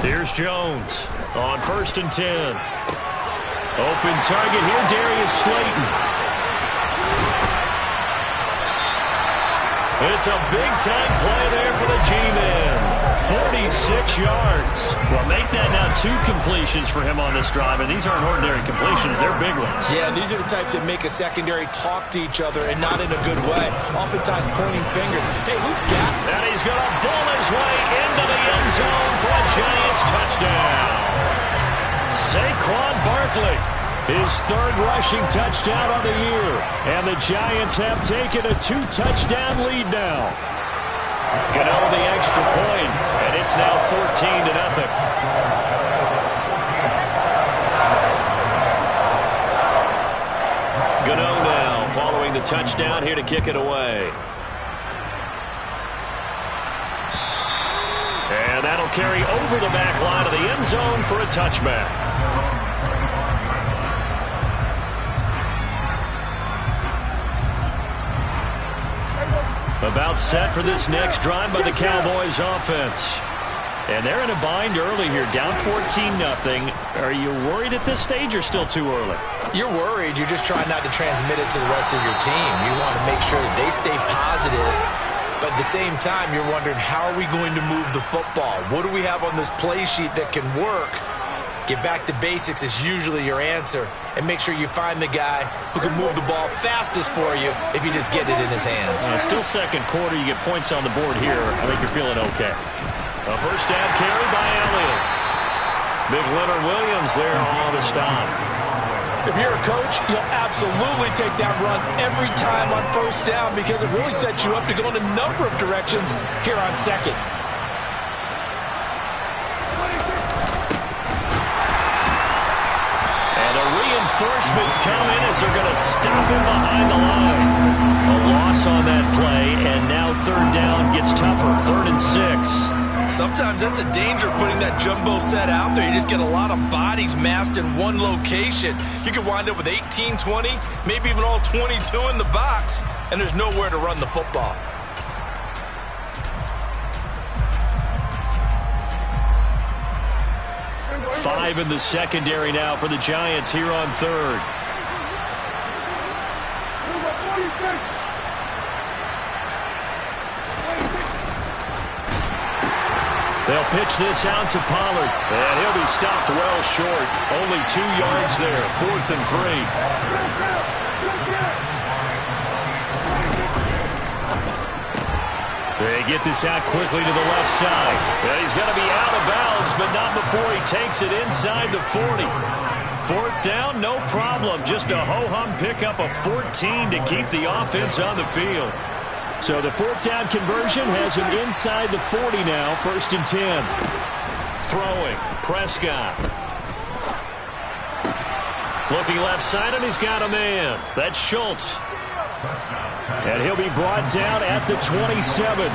Here's Jones on 1st and 10. Open target here, Darius Slayton. It's a big-time play there for the G-Man. 46 yards. Well, make that now 2 completions for him on this drive, and these aren't ordinary completions. They're big ones. Yeah, these are the types that make a secondary talk to each other and not in a good way. Oftentimes pointing fingers. Hey, who's got? And he's going to bull his way into the end zone for a Giants touchdown. Saquon Barkley, his 3rd rushing touchdown of the year. And the Giants have taken a 2-touchdown lead now. Gano the extra point, and it's now 14-0. Gano now following the touchdown here to kick it away. And that'll carry over the back line of the end zone for a touchback. About set for this next drive by the Cowboys offense. And they're in a bind early here, down 14-0. Are you worried at this stage or still too early? You're worried. You're just trying not to transmit it to the rest of your team. You want to make sure that they stay positive. But at the same time, you're wondering, how are we going to move the football? What do we have on this play sheet that can work? Get back to basics is usually your answer. And make sure you find the guy who can move the ball fastest for you if you just get it in his hands. Still second quarter. You get points on the board here. I think you're feeling okay. A first down carry by Elliott. Big Leonard Williams there on the stop. If you're a coach, you'll absolutely take that run every time on first down because it really sets you up to go in a number of directions here on second. And the reinforcements come in as they're going to stop him behind the line. A loss on that play, and now 3rd down gets tougher. 3rd and 6. Sometimes that's a danger putting that jumbo set out there. You just get a lot of bodies massed in one location. You could wind up with 18, 20, maybe even all 22 in the box, and there's nowhere to run the football. Five in the secondary now for the Giants here on 3rd. They'll pitch this out to Pollard, and he'll be stopped well short. Only 2 yards there, 4th and 3. They get this out quickly to the left side. And he's going to be out of bounds, but not before he takes it inside the 40. 4th down, no problem. Just a ho-hum pickup of 14 to keep the offense on the field. So the 4th down conversion has him inside the 40 now, 1st and 10. Throwing, Prescott. Looking left side, and he's got a man. That's Schultz. And he'll be brought down at the 27.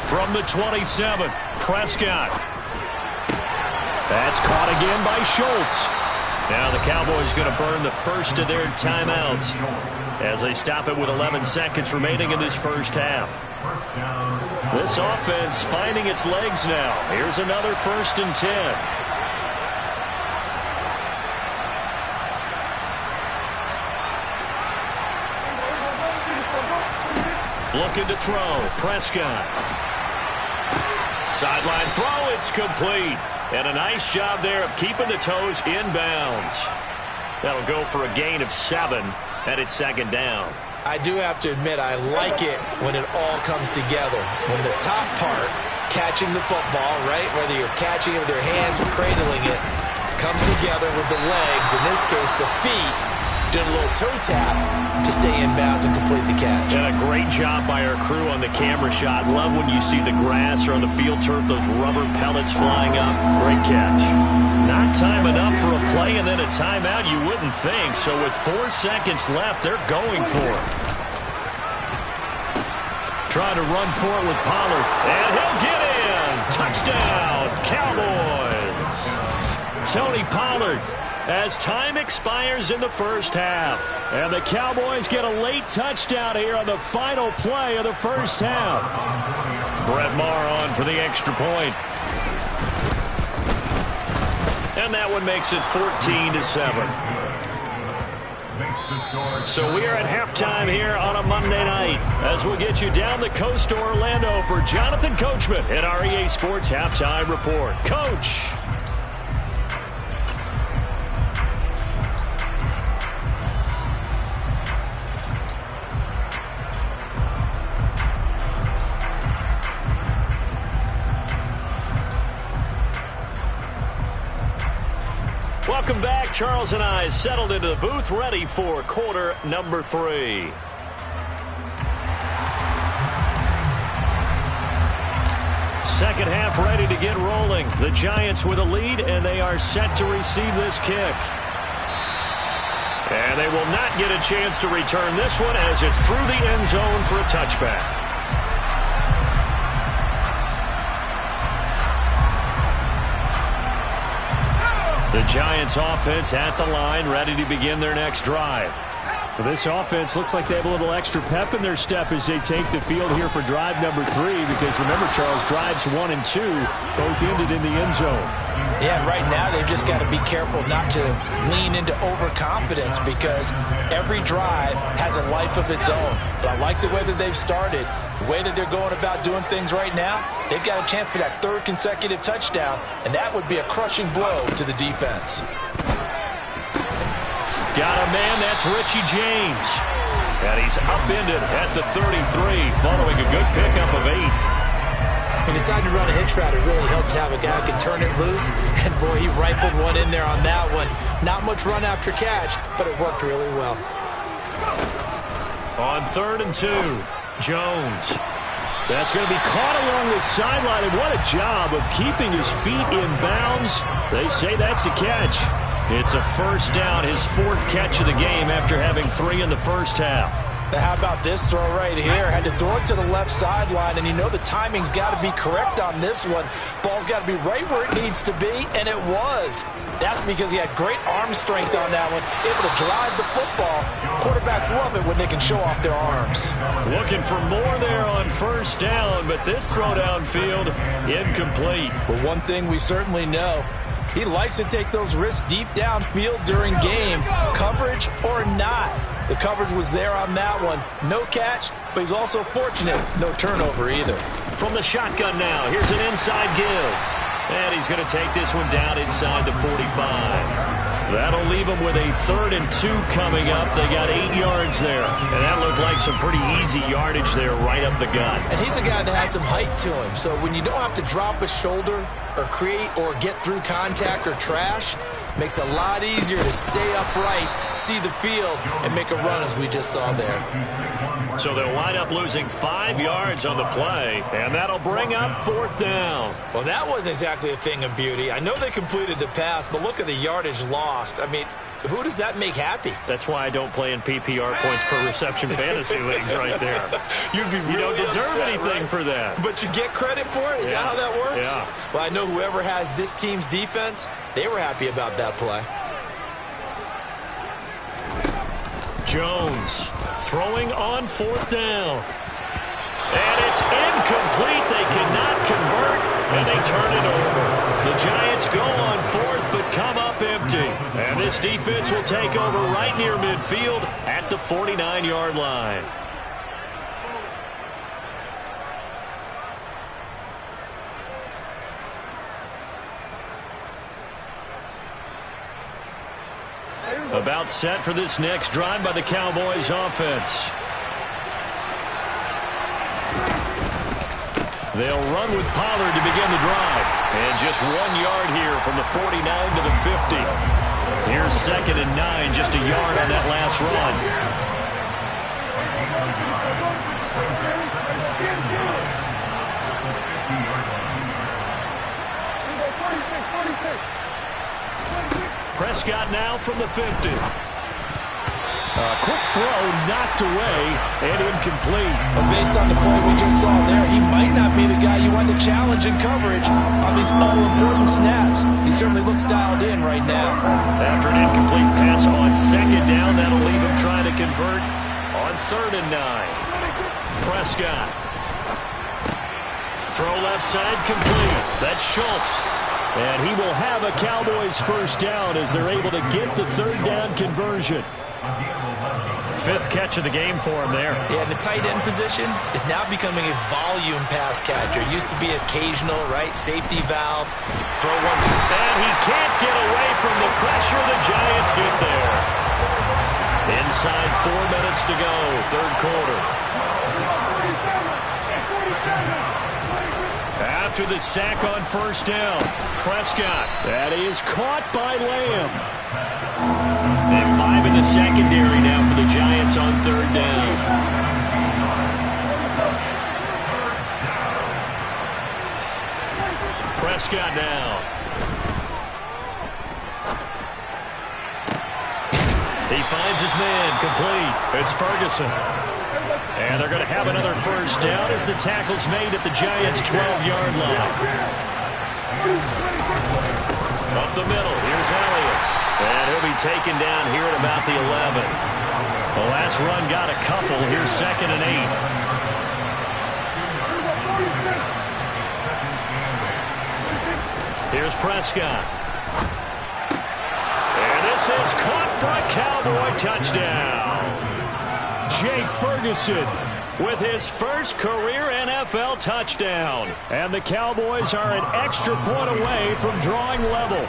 From the 27, Prescott. That's caught again by Schultz. Now the Cowboys going to burn the first of their timeouts as they stop it with 11 seconds remaining in this first half. This offense finding its legs now. Here's another 1st and 10. Looking to throw. Prescott. Sideline throw. It's complete. And a nice job there of keeping the toes inbounds. That'll go for a gain of 7, and it's 2nd down. I do have to admit, I like it when it all comes together. When the top part, catching the football, right, whether you're catching it with your hands or cradling it, comes together with the legs, in this case the feet, doing a little toe tap to stay in bounds and complete the catch. And a great job by our crew on the camera shot. Love when you see the grass or on the field turf, those rubber pellets flying up. Great catch. Not time enough for a play and then a timeout, you wouldn't think. So with 4 seconds left, they're going for it. Trying to run for it with Pollard. And he'll get in. Touchdown, Cowboys. Tony Pollard, as time expires in the first half. And the Cowboys get a late touchdown here on the final play of the first half. Brett Maher on for the extra point. And that one makes it 14-7. So we are at halftime here on a Monday night as we'll get you down the coast to Orlando for Jonathan Coachman at our EA Sports Halftime Report. Coach. Welcome back. Charles and I settled into the booth, ready for quarter number 3. Second half ready to get rolling. The Giants with a lead, and they are set to receive this kick. And they will not get a chance to return this one as it's through the end zone for a touchback. The Giants offense at the line, ready to begin their next drive. Well, this offense looks like they have a little extra pep in their step as they take the field here for drive number 3, because remember, Charles, drives 1 and 2 both ended in the end zone. Yeah, right now they've just got to be careful not to lean into overconfidence, because every drive has a life of its own. But I like the way that they've started, the way that they're going about doing things right now. They've got a chance for that 3rd consecutive touchdown, and that would be a crushing blow to the defense. Got a man, that's Richie James. And he's upended at the 33 following a good pickup of 8. He decided to run a hitch route. It really helped to have a guy who can turn it loose. And, boy, he rifled one in there on that one. Not much run after catch, but it worked really well. On 3rd and 2, Jones. That's going to be caught along the sideline. And what a job of keeping his feet in bounds. They say that's a catch. It's a first down, his 4th catch of the game after having 3 in the first half. Now how about this throw right here? Had to throw it to the left sideline, and you know the timing's got to be correct on this one. Ball's got to be right where it needs to be, and it was. That's because he had great arm strength on that one, able to drive the football. Quarterbacks love it when they can show off their arms. Looking for more there on first down, but this throw downfield incomplete. Well, one thing we certainly know, he likes to take those risks deep downfield during games, coverage or not. The coverage was there on that one. No catch, but he's also fortunate. No turnover either. from the shotgun now. Here's an inside give. And he's going to take this one down inside the 45. That'll leave them with a 3rd and 2 coming up. They got 8 yards there. And that looked like some pretty easy yardage there right up the gut. And he's a guy that has some height to him. So when you don't have to drop a shoulder or create or get through contact or trash, makes it a lot easier to stay upright, see the field, and make a run as we just saw there. So they'll wind up losing 5 yards on the play, and that'll bring up 4th down. Well, that wasn't exactly a thing of beauty. I know they completed the pass, but look at the yardage lost. I mean, who does that make happy? That's why I don't play in PPR points per reception fantasy leagues right there. You'd be really You don't deserve upset, anything right? for that. But you get credit for it? Is that how that works? Yeah. Well, I know whoever has this team's defense, they were happy about that play. Jones throwing on 4th down. And it's incomplete. They cannot convert, and they turn it over. The Giants go on 4th, but come up empty. And this defense will take over right near midfield at the 49-yard line. About set for this next drive by the Cowboys offense. They'll run with Pollard to begin the drive. And just 1 yard here from the 49 to the 50. Here's 2nd and 9, just a yard on that last run. Prescott now from the 50. A quick throw knocked away and incomplete. But based on the play we just saw there, he might not be the guy you want to challenge in coverage on these all-important snaps. He certainly looks dialed in right now. After an incomplete pass on 2nd down, that'll leave him trying to convert on 3rd and 9. Prescott. Throw left side complete. That's Schultz. And he will have a Cowboys 1st down as they're able to get the 3rd down conversion. 5th catch of the game for him there. Yeah, the tight end position is now becoming a volume pass catcher. Used to be occasional, right? Safety valve. Throw one. And he can't get away from the pressure. The Giants get there. Inside 4 minutes to go, 3rd quarter. After the sack on 1st down, Prescott. That is caught by Lamb. And 5 in the secondary now for the Giants on 3rd down. Prescott now. He finds his man, complete. It's Ferguson. And they're going to have another 1st down as the tackle's made at the Giants' 12-yard line. Up the middle, here's Elliott. And he'll be taken down here at about the 11. The last run got a couple. Here's 2nd and 8. Here's Prescott. And this is caught for a Cowboy touchdown. Jake Ferguson with his first career NFL touchdown. And the Cowboys are an extra point away from drawing level.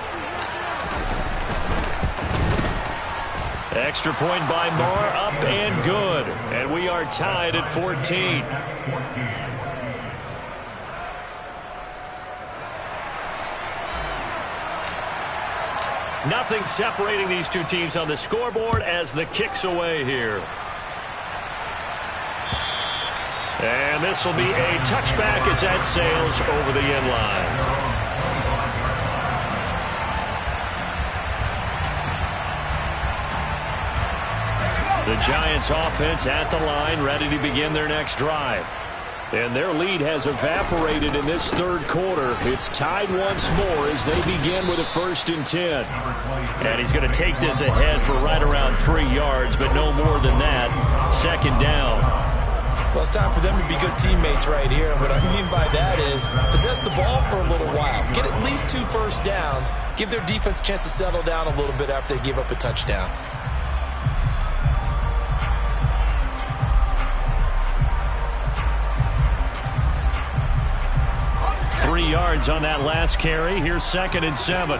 Extra point by Moore, up and good. And we are tied at 14. Nothing separating these two teams on the scoreboard as the kick's away here. And this will be a touchback as that sails over the end line. The Giants offense at the line, ready to begin their next drive. And their lead has evaporated in this 3rd quarter. It's tied once more as they begin with a 1st and 10. And he's going to take this ahead for right around 3 yards, but no more than that. 2nd down. Well, it's time for them to be good teammates right here. And what I mean by that is possess the ball for a little while. Get at least 2 first downs. Give their defense a chance to settle down a little bit after they give up a touchdown. yards on that last carry. Here's 2nd and 7.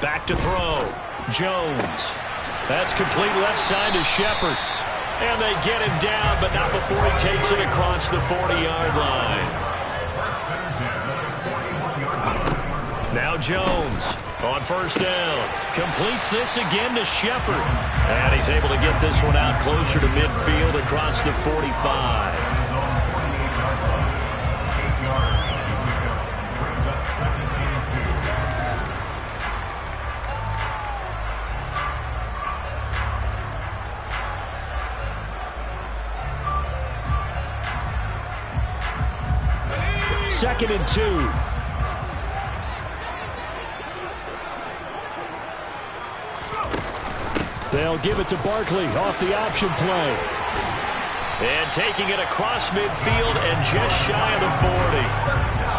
Back to throw. Jones. That's complete left side to Shepard. And they get him down, but not before he takes it across the 40-yard line. Now Jones on 1st down. Completes this again to Shepard. And he's able to get this one out closer to midfield across the 45. Second and 2. They'll give it to Barkley off the option play. And taking it across midfield and just shy of the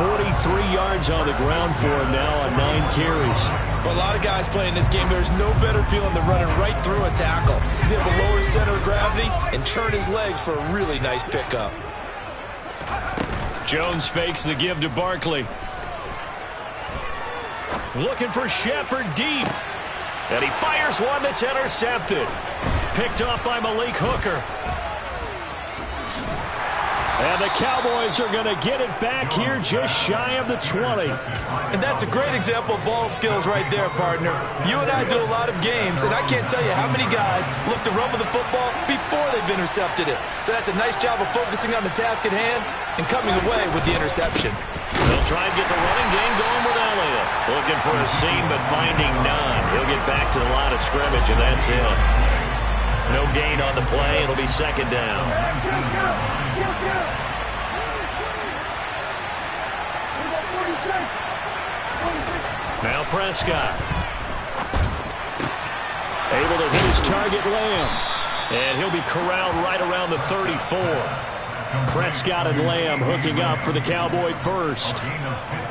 40. 43 yards on the ground for him now on 9 carries. For a lot of guys playing this game, there's no better feeling than running right through a tackle. He's able to lower his center of gravity and churn his legs for a really nice pickup. Jones fakes the give to Barkley. Looking for Shepard deep. And he fires one that's intercepted. Picked off by Malik Hooker. And the Cowboys are going to get it back here just shy of the 20. And that's a great example of ball skills right there, partner. You and I do a lot of games, and I can't tell you how many guys look to run with the football before they've intercepted it. So that's a nice job of focusing on the task at hand and coming away with the interception. They'll try and get the running game going with Elliott. Looking for a seam, but finding none. He'll get back to the line of scrimmage, and that's it. No gain on the play. It'll be 2nd down. Now Prescott. Able to hit his target, Lamb. And he'll be corralled right around the 34. Prescott and Lamb hooking up for the Cowboy first.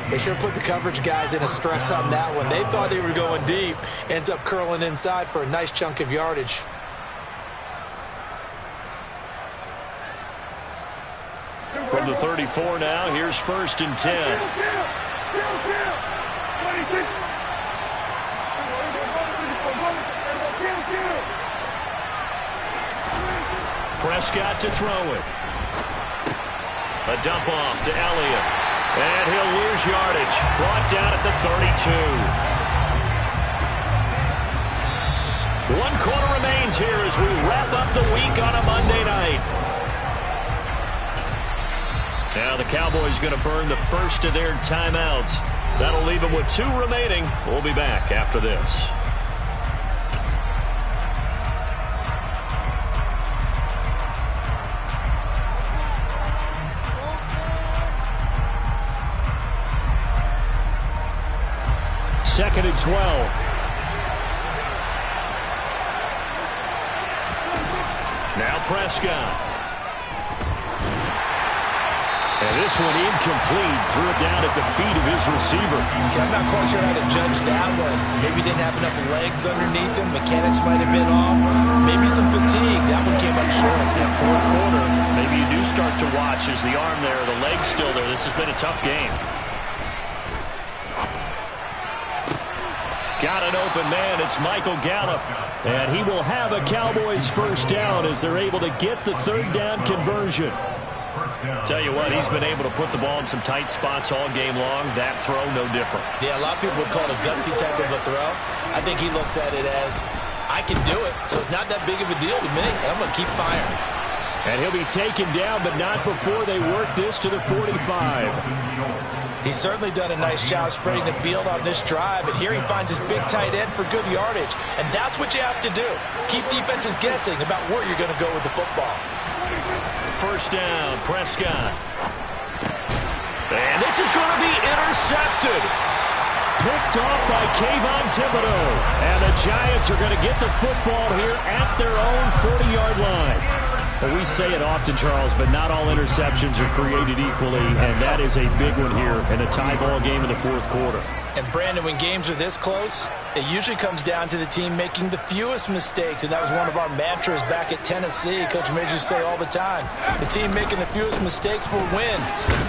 They sure put the coverage guys in a stress on that one. They thought they were going deep. Ends up curling inside for a nice chunk of yardage. From the 34 now, here's 1st and 10. Prescott to throw it. A dump off to Elliott. And he'll lose yardage. Brought down at the 32. 1 quarter remains here as we wrap up the week on a Monday night. Now the Cowboys going to burn the first of their timeouts. That'll leave them with 2 remaining. We'll be back after this. Second and 12. Now Prescott. And this one incomplete. Threw it down at the feet of his receiver. I'm not quite sure how to judge that one. Maybe didn't have enough legs underneath him. Mechanics might have been off. Maybe some fatigue. That one came up short. Yeah, 4th quarter. Maybe you do start to watch as the arm there, the leg's still there. This has been a tough game. Got an open man. It's Michael Gallup. And he will have a Cowboys first down as they're able to get the 3rd down conversion. Tell you what, he's been able to put the ball in some tight spots all game long. That throw, no different. Yeah, a lot of people would call it a gutsy type of a throw. I think he looks at it as, I can do it, so it's not that big of a deal to me, and I'm going to keep firing. And he'll be taken down, but not before they work this to the 45. He's certainly done a nice job spreading the field on this drive, and here he finds his big tight end for good yardage. And that's what you have to do. Keep defenses guessing about where you're going to go with the football. First down, Prescott. And this is going to be intercepted. Picked off by Kayvon Thibodeau. And the Giants are going to get the football here at their own 40-yard line. Well, we say it often, Charles, but not all interceptions are created equally, and that is a big one here in a tie ball game in the 4th quarter. And Brandon, when games are this close, it usually comes down to the team making the fewest mistakes, and that was one of our mantras back at Tennessee. Coach Major used to say all the time, the team making the fewest mistakes will win.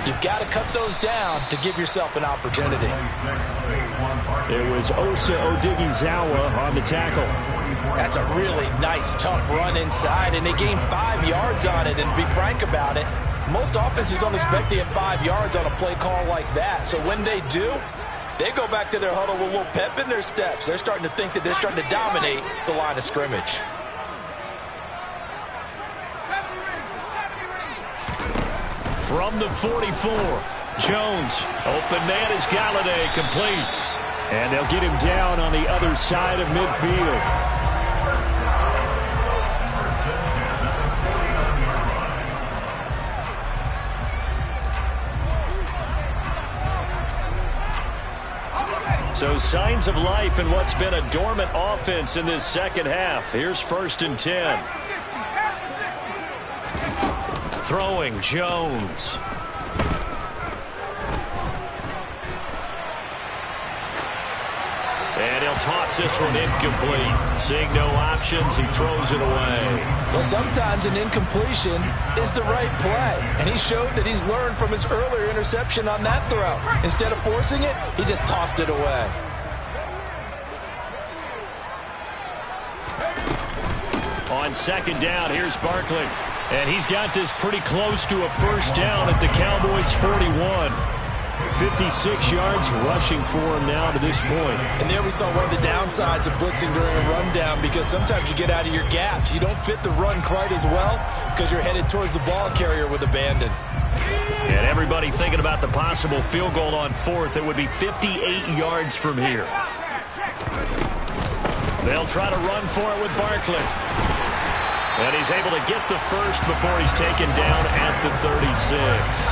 You've got to cut those down to give yourself an opportunity. It was Osa Odighizuwa on the tackle. That's a really nice, tough run inside, and they gained 5 yards on it. And to be frank about it, most offenses don't expect to get 5 yards on a play call like that. So when they do, they go back to their huddle with a little pep in their steps. They're starting to think that they're starting to dominate the line of scrimmage. From the 44, Jones. Open man is Galladay, complete. And they'll get him down on the other side of midfield. So signs of life in what's been a dormant offense in this second half. Here's 1st and 10. Throwing, Jones. And he'll toss this one incomplete. Seeing no options, he throws it away. Well, sometimes an incompletion is the right play. And he showed that he's learned from his earlier interception on that throw. Instead of forcing it, he just tossed it away. On 2nd down, here's Barkley. And he's got this pretty close to a 1st down at the Cowboys' 41. 56 yards rushing for him now to this point. And there we saw one of the downsides of blitzing during a rundown, because sometimes you get out of your gaps. You don't fit the run quite as well because you're headed towards the ball carrier with abandon. And everybody thinking about the possible field goal on 4th. It would be 58 yards from here. They'll try to run for it with Barkley. And he's able to get the first before he's taken down at the 36.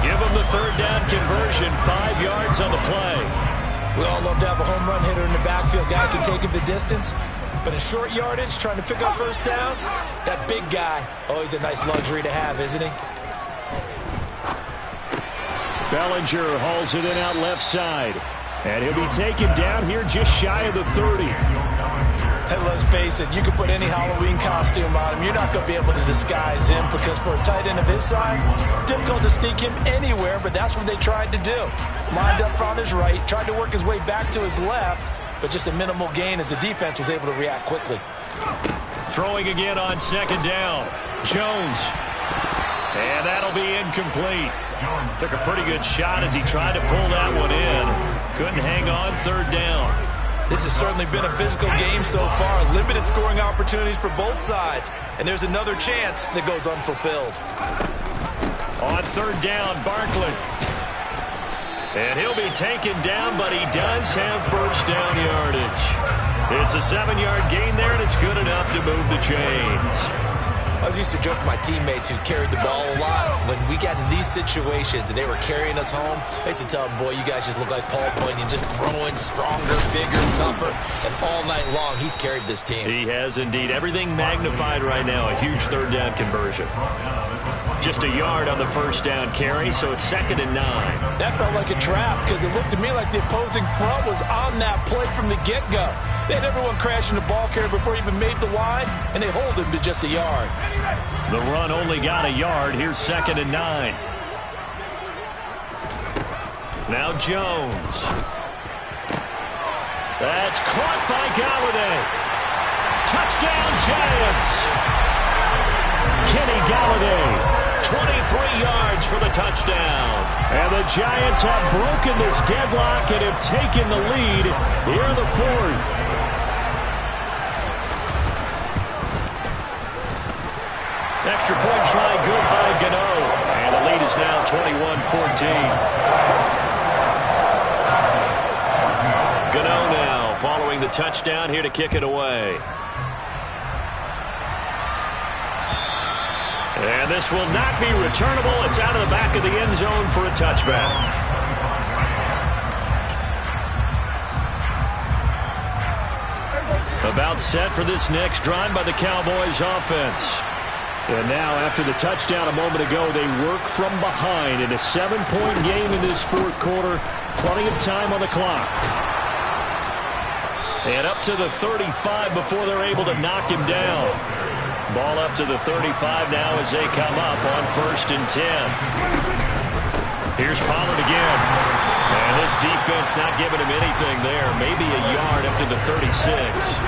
Give him the 3rd down conversion, 5 yards on the play. We all love to have a home run hitter in the backfield. Guy can take it the distance. But in short yardage, trying to pick up 1st downs, that big guy, always a nice luxury to have, isn't he? Bellinger hauls it in out left side. And he'll be taken down here just shy of the 30. And let's face it, you can put any Halloween costume on him. You're not going to be able to disguise him, because for a tight end of his size, difficult to sneak him anywhere, but that's what they tried to do. Lined up on his right, tried to work his way back to his left, but just a minimal gain as the defense was able to react quickly. Throwing again on 2nd down. Jones. And that'll be incomplete. Took a pretty good shot as he tried to pull that one in. Couldn't hang on 3rd down. This has certainly been a physical game so far. Limited scoring opportunities for both sides. And there's another chance that goes unfulfilled. On 3rd down, Barkley. And he'll be taken down, but he does have 1st down yardage. It's a 7-yard gain there, and it's good enough to move the chains. I was used to joke with my teammates who carried the ball a lot. When we got in these situations and they were carrying us home, I used to tell them, boy, you guys just look like Paul Bunyan, just growing stronger, bigger, tougher. And all night long, he's carried this team. He has indeed. Everything magnified right now. A huge 3rd down conversion. Just a yard on the 1st down carry, so it's 2nd and 9. That felt like a trap, because it looked to me like the opposing front was on that play from the get-go. They had everyone crashing the ball carrier before he even made the line, and they hold him to just a yard. The run only got a yard. Here's 2nd and 9. Now Jones. That's caught by Galladay. Touchdown, Giants. Kenny Galladay. 23 yards for the touchdown. And the Giants have broken this deadlock and have taken the lead here in the 4th. Extra point try good by Gano. And the lead is now 21-14. Gano now following the touchdown here to kick it away. And this will not be returnable. It's out of the back of the end zone for a touchback. About set for this next drive by the Cowboys offense. And now, after the touchdown a moment ago, they work from behind in a 7-point game in this fourth quarter. Plenty of time on the clock. And up to the 35 before they're able to knock him down. Ball up to the 35 now as they come up on 1st and 10. Here's Pollard again. And this defense not giving him anything there. Maybe a yard up to the 36.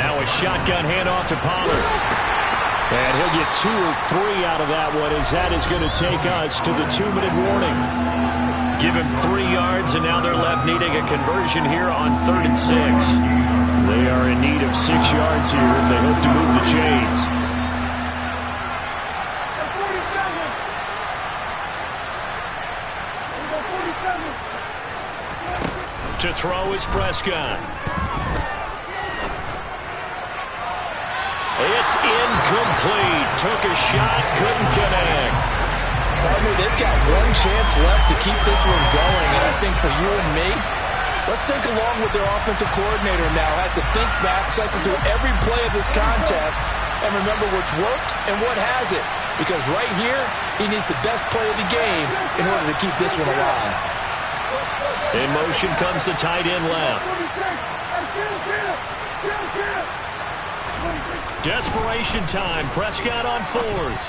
Now a shotgun handoff to Pollard. And he'll get 2 or 3 out of that one, as that is going to take us to the 2-minute warning. Give him 3 yards, and now they're left needing a conversion here on 3rd and 6. They are in need of 6 yards here if they hope to move the chains. To throw is Prescott. It's incomplete. Took a shot, couldn't connect. Partner, they've got one chance left to keep this one going, and I think for you and me, let's think along with their offensive coordinator now. Has to think back, cycle through every play of this contest, and remember what's worked and what hasn't. Because right here, he needs the best play of the game in order to keep this one alive. In motion comes the tight end left. Desperation time. Prescott on 4th.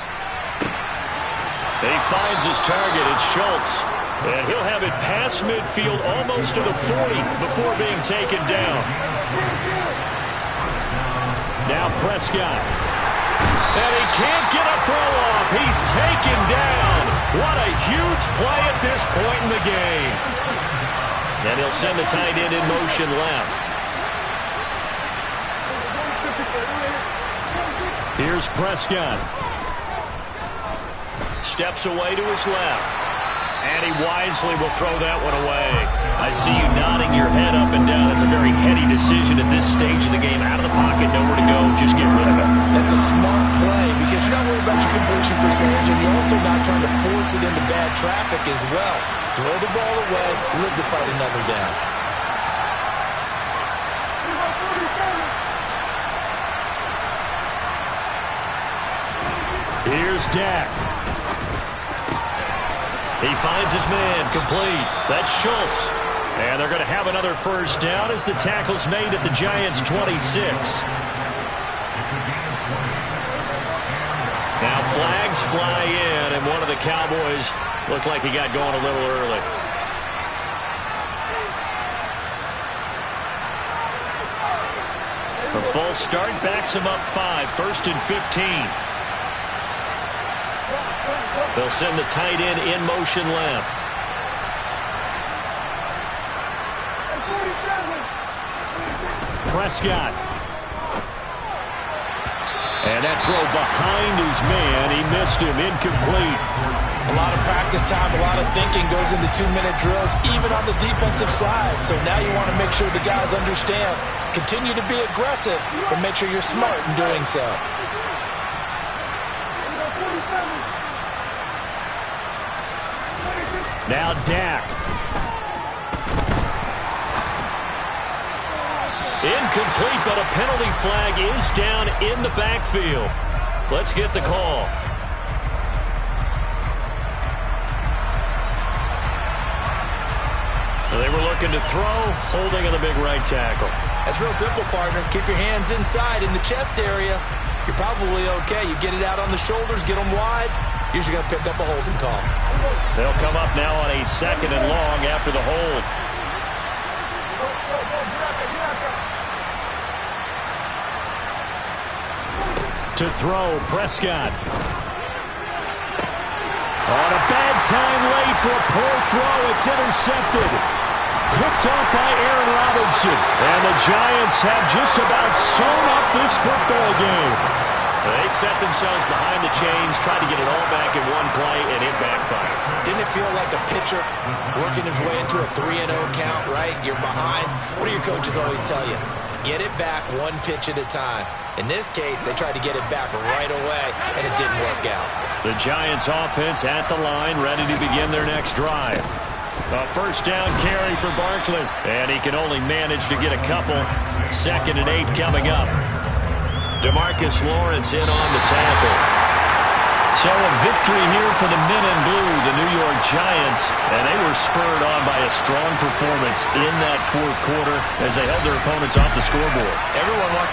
He finds his target. It's Schultz. And he'll have it past midfield almost to the 40 before being taken down. Now Prescott. And he can't get a throw off. He's taken down. What a huge play at this point in the game. And he'll send the tight end in motion left. Here's Prescott. Steps away to his left. And he wisely will throw that one away. I see you nodding your head up and down. It's a very heady decision at this stage of the game. Out of the pocket, nowhere to go. Just get rid of it. That's a smart play because you're not worried about your completion percentage, and you're also not trying to force it into bad traffic as well. Throw the ball away, live to fight another down. Here's Dak. He finds his man, complete. That's Schultz. And they're going to have another first down as the tackle's made at the Giants' 26. Now flags fly in, and one of the Cowboys looked like he got going a little early. A false start backs him up 5, 1st and 15. They'll send the tight end in motion left. Prescott. And that throw behind his man. He missed him. Incomplete. A lot of practice time, a lot of thinking goes into 2-minute drills, even on the defensive side. So now you want to make sure the guys understand. Continue to be aggressive, but make sure you're smart in doing so. Now Dak. Incomplete, but a penalty flag is down in the backfield. Let's get the call. They were looking to throw, holding on the big right tackle. That's real simple, partner. Keep your hands inside in the chest area. You're probably okay. You get it out on the shoulders, get them wide. Usually going to pick up a holding call. They'll come up now on a 2nd and long after the hold. To throw, Prescott. On a bad time late for a poor throw. It's intercepted. Picked off by Aaron Robinson. And the Giants have just about sewn up this football game. They set themselves behind the chains, tried to get it all back in one play, and it backfired. Didn't it feel like a pitcher working his way into a 3-0 count, right? You're behind. What do your coaches always tell you? Get it back one pitch at a time. In this case, they tried to get it back right away, and it didn't work out. The Giants offense at the line, ready to begin their next drive. A first down carry for Barkley, and he can only manage to get a couple. 2nd and 8 coming up. DeMarcus Lawrence in on the tackle. So a victory here for the men in blue, the New York Giants, and they were spurred on by a strong performance in that fourth quarter as they held their opponents off the scoreboard. Everyone wants